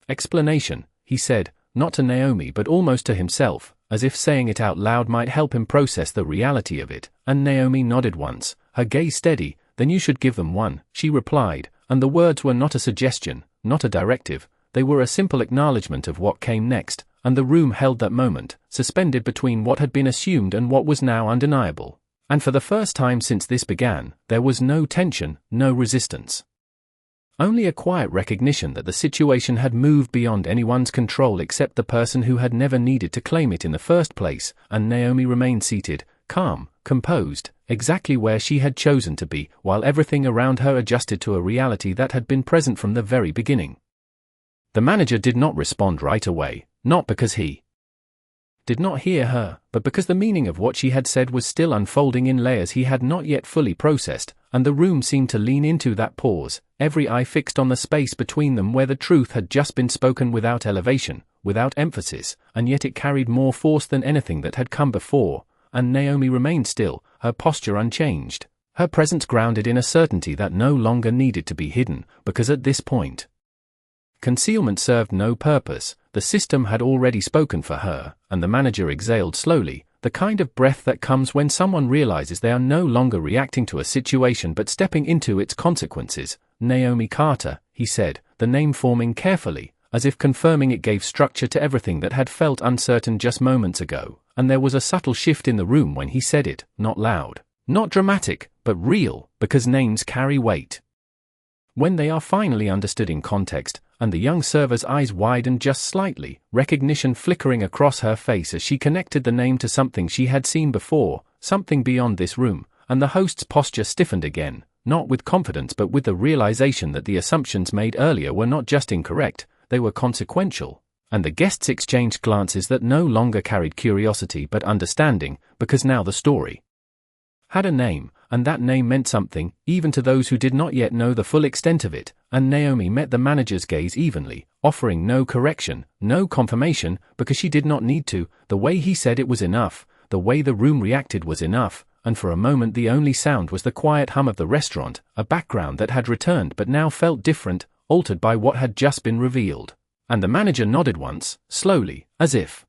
explanation," he said, not to Naomi but almost to himself, as if saying it out loud might help him process the reality of it. And Naomi nodded once, her gaze steady. "Then you should give them one," she replied, and the words were not a suggestion, not a directive, they were a simple acknowledgement of what came next. And the room held that moment, suspended between what had been assumed and what was now undeniable. And for the first time since this began, there was no tension, no resistance. Only a quiet recognition that the situation had moved beyond anyone's control except the person who had never needed to claim it in the first place. And Naomi remained seated, calm, composed, exactly where she had chosen to be, while everything around her adjusted to a reality that had been present from the very beginning. The manager did not respond right away, not because he did not hear her, but because the meaning of what she had said was still unfolding in layers he had not yet fully processed. And the room seemed to lean into that pause, every eye fixed on the space between them where the truth had just been spoken without elevation, without emphasis, and yet it carried more force than anything that had come before. And Naomi remained still, her posture unchanged, her presence grounded in a certainty that no longer needed to be hidden, because at this point, concealment served no purpose. The system had already spoken for her. And the manager exhaled slowly, the kind of breath that comes when someone realizes they are no longer reacting to a situation but stepping into its consequences. "Naomi Carter," he said, the name forming carefully, as if confirming it gave structure to everything that had felt uncertain just moments ago. And there was a subtle shift in the room when he said it, not loud, not dramatic, but real, because names carry weight when they are finally understood in context. And the young server's eyes widened just slightly, recognition flickering across her face as she connected the name to something she had seen before, something beyond this room. And the host's posture stiffened again, not with confidence but with the realization that the assumptions made earlier were not just incorrect, they were consequential. And the guests exchanged glances that no longer carried curiosity but understanding, because now the story had a name, and that name meant something, even to those who did not yet know the full extent of it, and Naomi met the manager's gaze evenly, offering no correction, no confirmation, because she did not need to. The way he said it was enough, the way the room reacted was enough, and for a moment the only sound was the quiet hum of the restaurant, a background that had returned but now felt different, altered by what had just been revealed. And the manager nodded once, slowly, as if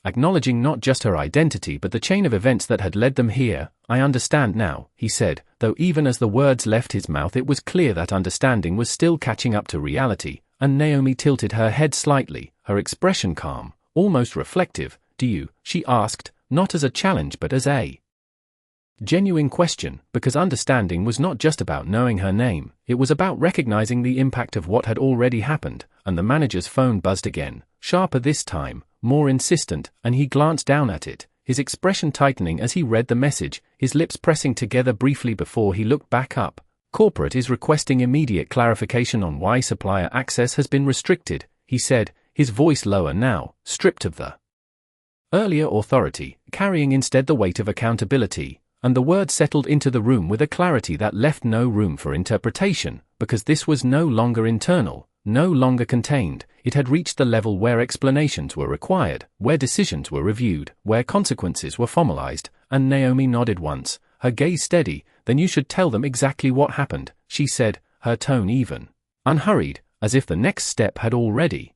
acknowledging not just her identity but the chain of events that had led them here. "I understand now," he said, though even as the words left his mouth it was clear that understanding was still catching up to reality, and Naomi tilted her head slightly, her expression calm, almost reflective. "Do you?" she asked, not as a challenge but as a genuine question, because understanding was not just about knowing her name, it was about recognizing the impact of what had already happened. And the manager's phone buzzed again, sharper this time, more insistent, and he glanced down at it, his expression tightening as he read the message, his lips pressing together briefly before he looked back up. "Corporate is requesting immediate clarification on why supplier access has been restricted," he said, his voice lower now, stripped of the earlier authority, carrying instead the weight of accountability. And the word settled into the room with a clarity that left no room for interpretation, because this was no longer internal, no longer contained. It had reached the level where explanations were required, where decisions were reviewed, where consequences were formalized. And Naomi nodded once, her gaze steady. "Then you should tell them exactly what happened," she said, her tone even, unhurried, as if the next step had already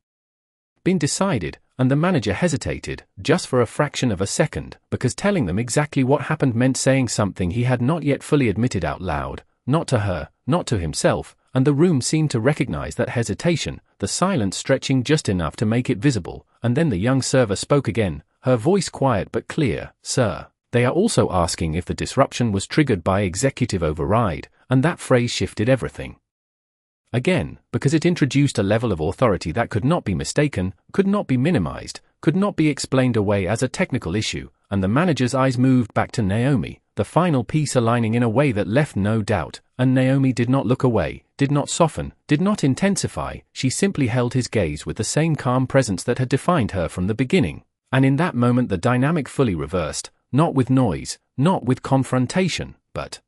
been decided. And the manager hesitated, just for a fraction of a second, because telling them exactly what happened meant saying something he had not yet fully admitted out loud, not to her, not to himself, and the room seemed to recognize that hesitation, the silence stretching just enough to make it visible. And then the young server spoke again, her voice quiet but clear. "Sir, they are also asking if the disruption was triggered by executive override," and that phrase shifted everything. Again, because it introduced a level of authority that could not be mistaken, could not be minimized, could not be explained away as a technical issue, and the manager's eyes moved back to Naomi, the final piece aligning in a way that left no doubt. And Naomi did not look away, did not soften, did not intensify. She simply held his gaze with the same calm presence that had defined her from the beginning. And in that moment the dynamic fully reversed, not with noise, not with confrontation, but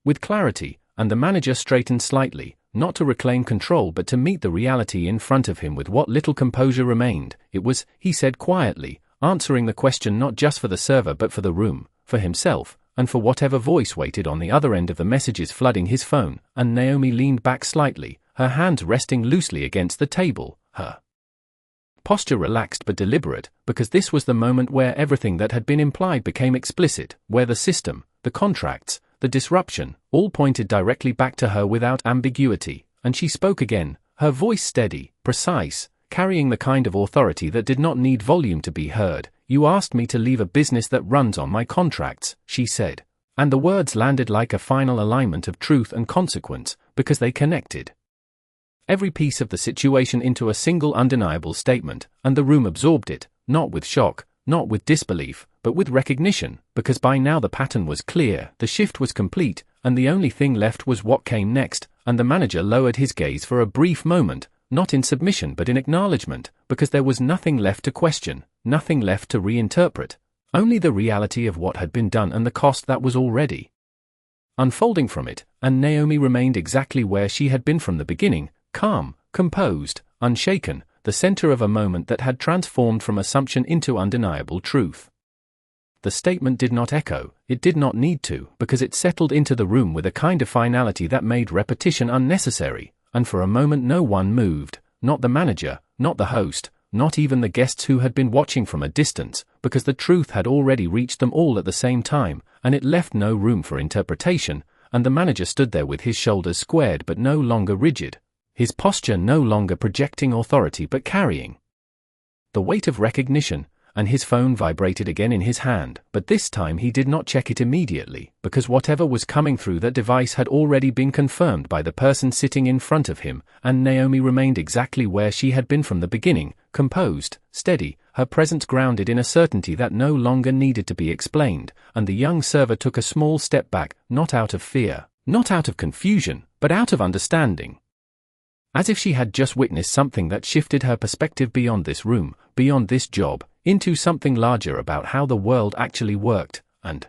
with clarity. And the manager straightened slightly, not to reclaim control but to meet the reality in front of him with what little composure remained. "It was," he said quietly, answering the question not just for the server but for the room, for himself, and for whatever voice waited on the other end of the messages flooding his phone. And Naomi leaned back slightly, her hands resting loosely against the table, her posture relaxed but deliberate, because this was the moment where everything that had been implied became explicit, where the system, the contracts, the disruption, all pointed directly back to her without ambiguity. And she spoke again, her voice steady, precise, carrying the kind of authority that did not need volume to be heard. "You asked me to leave a business that runs on my contracts," she said. And the words landed like a final alignment of truth and consequence, because they connected every piece of the situation into a single undeniable statement, and the room absorbed it, not with shock, not with disbelief, but with recognition, because by now the pattern was clear, the shift was complete, and the only thing left was what came next. And the manager lowered his gaze for a brief moment, not in submission but in acknowledgement, because there was nothing left to question, nothing left to reinterpret, only the reality of what had been done and the cost that was already unfolding from it. And Naomi remained exactly where she had been from the beginning, calm, composed, unshaken, the center of a moment that had transformed from assumption into undeniable truth. The statement did not echo, it did not need to, because it settled into the room with a kind of finality that made repetition unnecessary. And for a moment no one moved, not the manager, not the host, not even the guests who had been watching from a distance, because the truth had already reached them all at the same time, and it left no room for interpretation. And the manager stood there with his shoulders squared but no longer rigid, his posture no longer projecting authority but carrying the weight of recognition. And his phone vibrated again in his hand, but this time he did not check it immediately, because whatever was coming through that device had already been confirmed by the person sitting in front of him. And Naomi remained exactly where she had been from the beginning, composed, steady, her presence grounded in a certainty that no longer needed to be explained. And the young server took a small step back, not out of fear, not out of confusion, but out of understanding. As if she had just witnessed something that shifted her perspective beyond this room, beyond this job, into something larger about how the world actually worked. And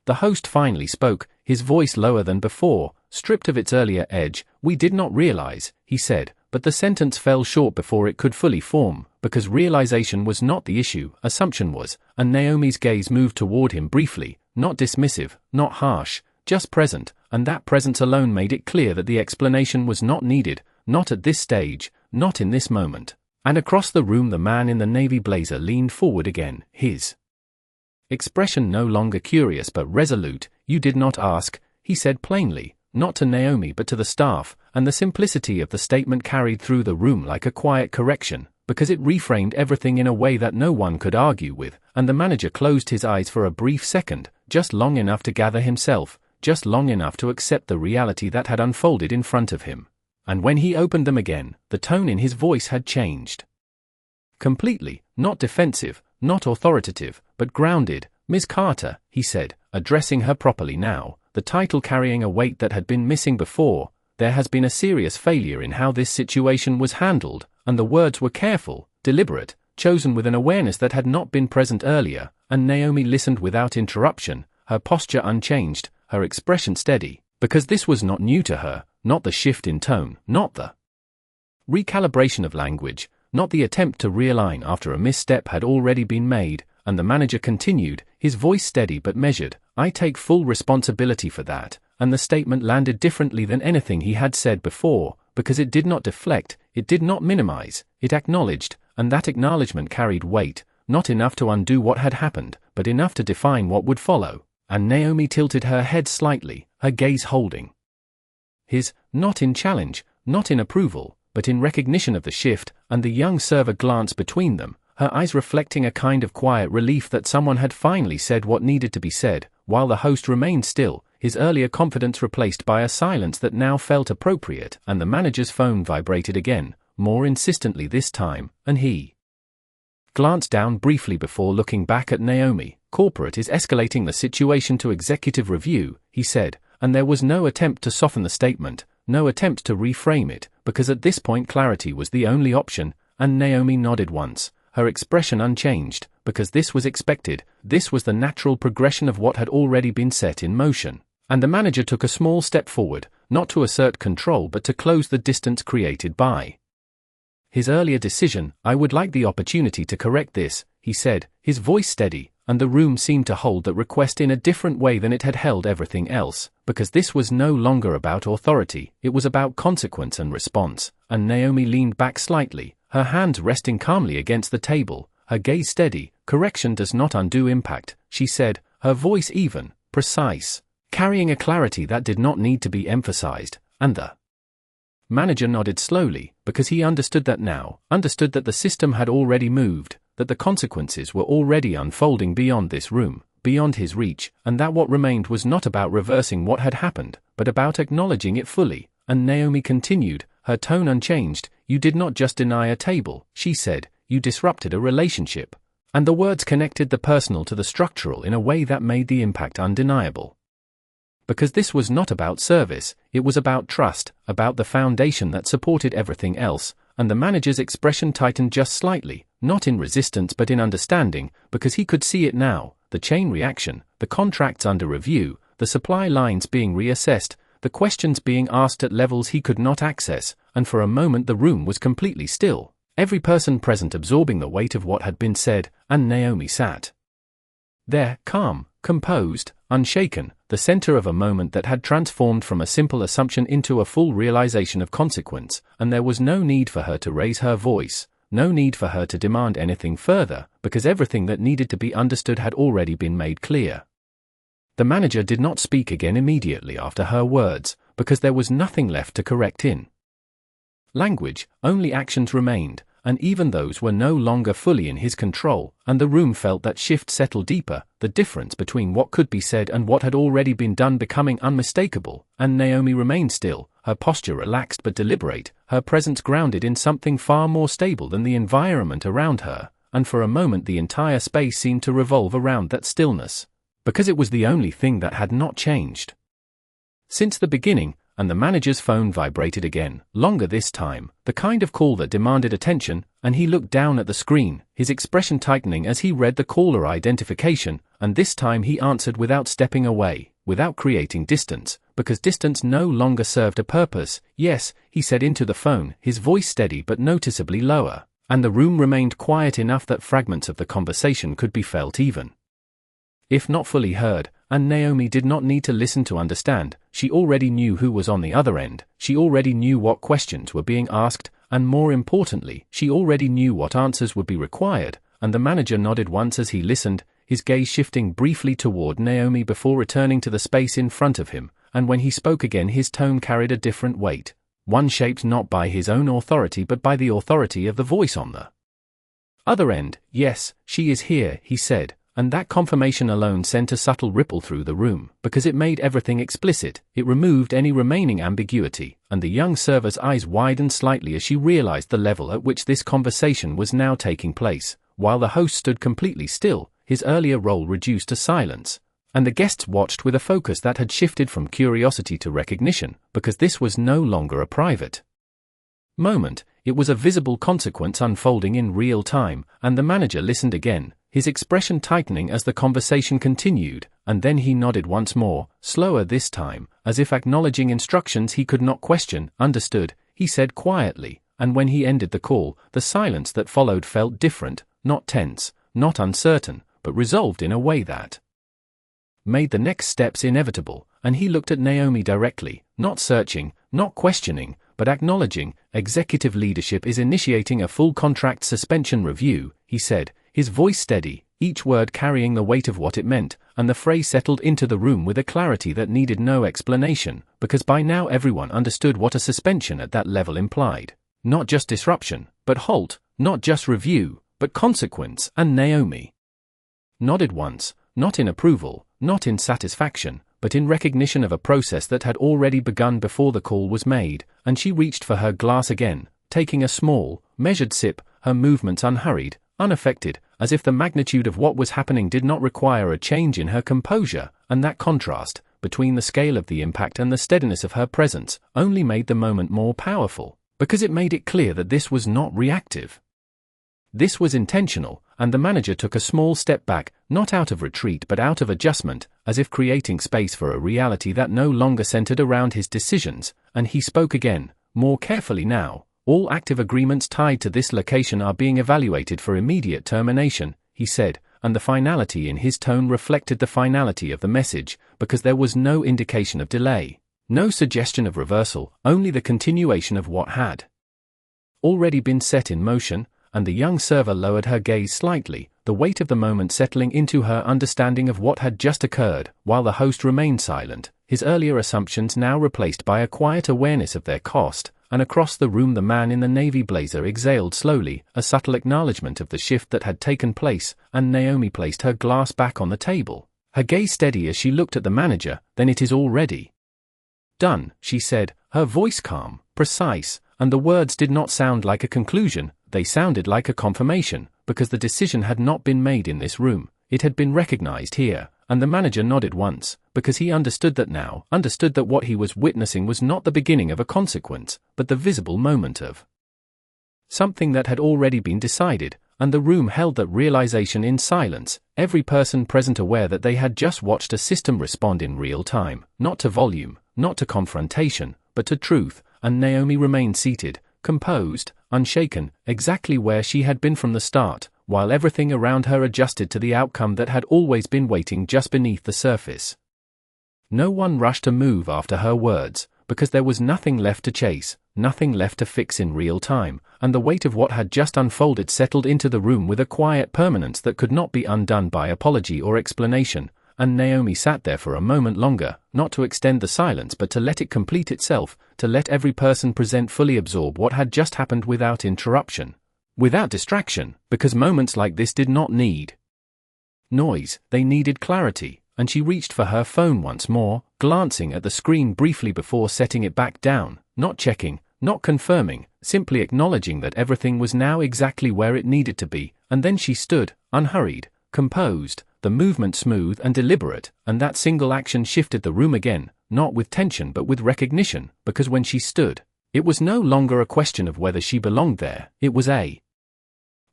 The host finally spoke, his voice lower than before, stripped of its earlier edge. "We did not realize," he said, but the sentence fell short before it could fully form, because realization was not the issue, assumption was, and Naomi's gaze moved toward him briefly, not dismissive, not harsh, just present, and that presence alone made it clear that the explanation was not needed, not at this stage, not in this moment. And across the room the man in the navy blazer leaned forward again, his expression no longer curious but resolute. "You did not ask," he said plainly, not to Naomi but to the staff, and the simplicity of the statement carried through the room like a quiet correction, because it reframed everything in a way that no one could argue with, and the manager closed his eyes for a brief second, just long enough to gather himself, just long enough to accept the reality that had unfolded in front of him. And when he opened them again, the tone in his voice had changed. Completely, not defensive, not authoritative, but grounded. "Ms. Carter," he said, addressing her properly now, the title carrying a weight that had been missing before, "there has been a serious failure in how this situation was handled," and the words were careful, deliberate, chosen with an awareness that had not been present earlier, and Naomi listened without interruption, her posture unchanged, her expression steady, because this was not new to her, not the shift in tone, not the recalibration of language, not the attempt to realign after a misstep had already been made, and the manager continued, his voice steady but measured, "I take full responsibility for that," and the statement landed differently than anything he had said before, because it did not deflect, it did not minimize, it acknowledged, and that acknowledgement carried weight, not enough to undo what had happened, but enough to define what would follow, and Naomi tilted her head slightly, her gaze holding his, not in challenge, not in approval, but in recognition of the shift, and the young server glanced between them, her eyes reflecting a kind of quiet relief that someone had finally said what needed to be said, while the host remained still, his earlier confidence replaced by a silence that now felt appropriate, and the manager's phone vibrated again, more insistently this time, and he glanced down briefly before looking back at Naomi. "Corporate is escalating the situation to executive review," he said, and there was no attempt to soften the statement, no attempt to reframe it, because at this point clarity was the only option, and Naomi nodded once, her expression unchanged, because this was expected, this was the natural progression of what had already been set in motion. And the manager took a small step forward, not to assert control but to close the distance created by his earlier decision. "I would like the opportunity to correct this," he said, his voice steady, and the room seemed to hold that request in a different way than it had held everything else, because this was no longer about authority, it was about consequence and response, and Naomi leaned back slightly, her hands resting calmly against the table, her gaze steady. "Correction does not undo impact," she said, her voice even, precise, carrying a clarity that did not need to be emphasized, and the manager nodded slowly, because he understood that now, understood that the system had already moved, that the consequences were already unfolding beyond this room, beyond his reach, and that what remained was not about reversing what had happened, but about acknowledging it fully. And Naomi continued, her tone unchanged, "You did not just deny a table," she said, "you disrupted a relationship." And the words connected the personal to the structural in a way that made the impact undeniable. Because this was not about service, it was about trust, about the foundation that supported everything else, and the manager's expression tightened just slightly, not in resistance but in understanding, because he could see it now, the chain reaction, the contracts under review, the supply lines being reassessed, the questions being asked at levels he could not access, and for a moment the room was completely still, every person present absorbing the weight of what had been said, and Naomi sat there, calm, composed, unshaken, the center of a moment that had transformed from a simple assumption into a full realization of consequence, and there was no need for her to raise her voice, no need for her to demand anything further, because everything that needed to be understood had already been made clear. The manager did not speak again immediately after her words, because there was nothing left to correct in language, only actions remained, and even those were no longer fully in his control, and the room felt that shift settle deeper, the difference between what could be said and what had already been done becoming unmistakable, and Naomi remained still, her posture relaxed but deliberate, her presence grounded in something far more stable than the environment around her, and for a moment the entire space seemed to revolve around that stillness, because it was the only thing that had not changed since the beginning, and the manager's phone vibrated again, longer this time, the kind of call that demanded attention, and he looked down at the screen, his expression tightening as he read the caller identification, and this time he answered without stepping away, without creating distance, because distance no longer served a purpose. "Yes," he said into the phone, his voice steady but noticeably lower, and the room remained quiet enough that fragments of the conversation could be felt even if not fully heard, and Naomi did not need to listen to understand. She already knew who was on the other end, she already knew what questions were being asked, and more importantly, she already knew what answers would be required, and the manager nodded once as he listened, his gaze shifting briefly toward Naomi before returning to the space in front of him, and when he spoke again his tone carried a different weight, one shaped not by his own authority but by the authority of the voice on the other end. "Yes, she is here," he said. And that confirmation alone sent a subtle ripple through the room, because it made everything explicit, it removed any remaining ambiguity, and the young server's eyes widened slightly as she realized the level at which this conversation was now taking place, while the host stood completely still, his earlier role reduced to silence, and the guests watched with a focus that had shifted from curiosity to recognition, because this was no longer a private moment, it was a visible consequence unfolding in real time, and the manager listened again, his expression tightening as the conversation continued, and then he nodded once more, slower this time, as if acknowledging instructions he could not question. "Understood," he said quietly, and when he ended the call, the silence that followed felt different, not tense, not uncertain, but resolved in a way that made the next steps inevitable, and he looked at Naomi directly, not searching, not questioning, but acknowledging. "Executive leadership is initiating a full contract suspension review," he said, his voice steady, each word carrying the weight of what it meant, and the phrase settled into the room with a clarity that needed no explanation, because by now everyone understood what a suspension at that level implied. Not just disruption, but halt, not just review, but consequence, and Naomi nodded once, not in approval, not in satisfaction, but in recognition of a process that had already begun before the call was made, and she reached for her glass again, taking a small, measured sip, her movements unhurried, unaffected, as if the magnitude of what was happening did not require a change in her composure, and that contrast, between the scale of the impact and the steadiness of her presence, only made the moment more powerful, because it made it clear that this was not reactive. This was intentional, and the manager took a small step back, not out of retreat but out of adjustment, as if creating space for a reality that no longer centered around his decisions, and he spoke again, more carefully now. "All active agreements tied to this location are being evaluated for immediate termination," he said, and the finality in his tone reflected the finality of the message, because there was no indication of delay, no suggestion of reversal, only the continuation of what had already been set in motion, and the young server lowered her gaze slightly, the weight of the moment settling into her understanding of what had just occurred, while the host remained silent, his earlier assumptions now replaced by a quiet awareness of their cost. And across the room the man in the navy blazer exhaled slowly, a subtle acknowledgement of the shift that had taken place, and Naomi placed her glass back on the table, her gaze steady as she looked at the manager. "Then it is already done," she said, her voice calm, precise, and the words did not sound like a conclusion, they sounded like a confirmation, because the decision had not been made in this room, it had been recognized here, and the manager nodded once, because he understood that what he was witnessing was not the beginning of a consequence, but the visible moment of something that had already been decided, and the room held that realization in silence, every person present aware that they had just watched a system respond in real time, not to volume, not to confrontation, but to truth, and Naomi remained seated, composed, unshaken, exactly where she had been from the start, while everything around her adjusted to the outcome that had always been waiting just beneath the surface. No one rushed to move after her words, because there was nothing left to chase, nothing left to fix in real time, and the weight of what had just unfolded settled into the room with a quiet permanence that could not be undone by apology or explanation, and Naomi sat there for a moment longer, not to extend the silence but to let it complete itself, to let every person present fully absorb what had just happened without interruption, without distraction, because moments like this did not need noise, they needed clarity, and she reached for her phone once more, glancing at the screen briefly before setting it back down, not checking, not confirming, simply acknowledging that everything was now exactly where it needed to be, and then she stood, unhurried, composed, the movement smooth and deliberate, and that single action shifted the room again, not with tension but with recognition, because when she stood, it was no longer a question of whether she belonged there, it was a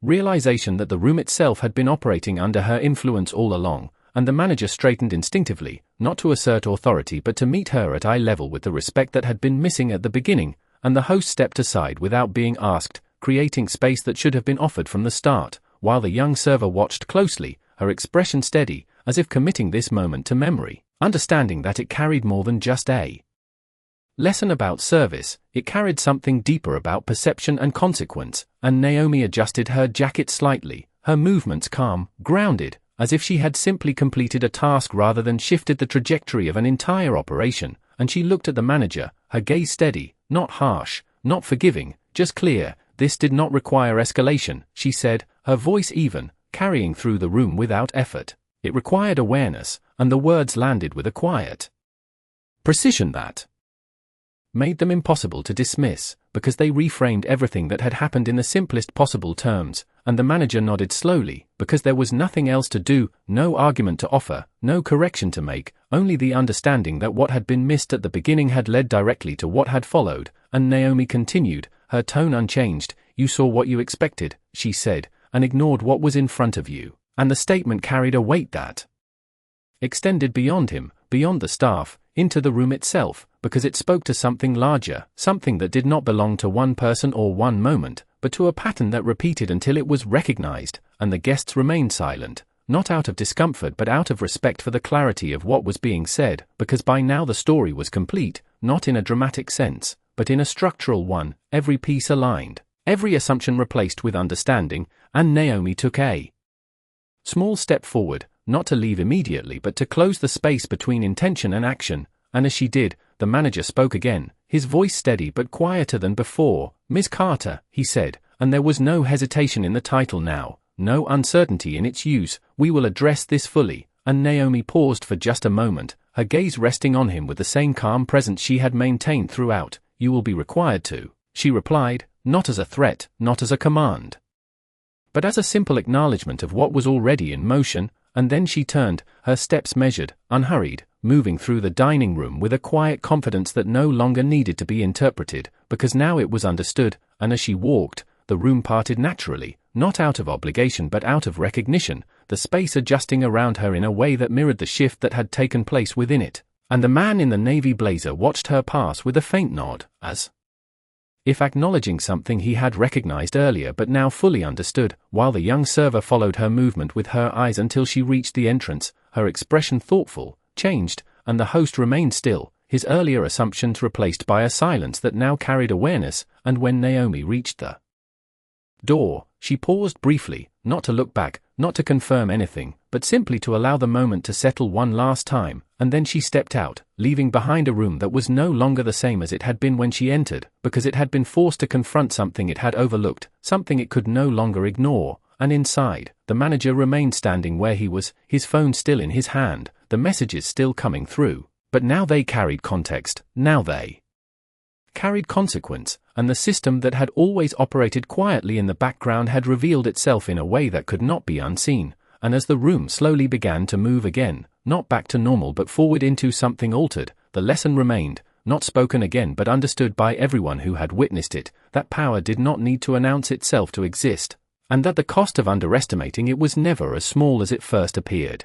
realization that the room itself had been operating under her influence all along, and the manager straightened instinctively, not to assert authority but to meet her at eye level with the respect that had been missing at the beginning, and the host stepped aside without being asked, creating space that should have been offered from the start, while the young server watched closely, her expression steady, as if committing this moment to memory, understanding that it carried more than just a lesson about service, it carried something deeper about perception and consequence, and Naomi adjusted her jacket slightly, her movements calm, grounded, as if she had simply completed a task rather than shifted the trajectory of an entire operation, and she looked at the manager, her gaze steady, not harsh, not forgiving, just clear. This did not require escalation, she said, her voice even, carrying through the room without effort. It required awareness, and the words landed with a quiet precision that made them impossible to dismiss, because they reframed everything that had happened in the simplest possible terms, and the manager nodded slowly, because there was nothing else to do, no argument to offer, no correction to make, only the understanding that what had been missed at the beginning had led directly to what had followed, and Naomi continued, her tone unchanged, "You saw what you expected," she said, "and ignored what was in front of you," and the statement carried a weight that extended beyond him, beyond the staff, into the room itself, because it spoke to something larger, something that did not belong to one person or one moment, but to a pattern that repeated until it was recognized, and the guests remained silent, not out of discomfort but out of respect for the clarity of what was being said, because by now the story was complete, not in a dramatic sense, but in a structural one, every piece aligned, every assumption replaced with understanding, and Naomi took a small step forward, not to leave immediately but to close the space between intention and action, and as she did, the manager spoke again, his voice steady but quieter than before. "Miss Carter," he said, and there was no hesitation in the title now, no uncertainty in its use, "we will address this fully," and Naomi paused for just a moment, her gaze resting on him with the same calm presence she had maintained throughout. "You will be required to," she replied, not as a threat, not as a command, but as a simple acknowledgement of what was already in motion, and then she turned, her steps measured, unhurried, moving through the dining room with a quiet confidence that no longer needed to be interpreted, because now it was understood, and as she walked, the room parted naturally, not out of obligation but out of recognition, the space adjusting around her in a way that mirrored the shift that had taken place within it, and the man in the navy blazer watched her pass with a faint nod, as if acknowledging something he had recognized earlier but now fully understood, while the young server followed her movement with her eyes until she reached the entrance, her expression thoughtful, changed, and the host remained still, his earlier assumptions replaced by a silence that now carried awareness, and when Naomi reached the door, she paused briefly, not to look back, not to confirm anything, but simply to allow the moment to settle one last time, and then she stepped out, leaving behind a room that was no longer the same as it had been when she entered, because it had been forced to confront something it had overlooked, something it could no longer ignore, and inside, the manager remained standing where he was, his phone still in his hand, the messages still coming through, but now they carried context, now they carried consequence, and the system that had always operated quietly in the background had revealed itself in a way that could not be unseen, and as the room slowly began to move again, not back to normal but forward into something altered, the lesson remained, not spoken again but understood by everyone who had witnessed it, that power did not need to announce itself to exist, and that the cost of underestimating it was never as small as it first appeared.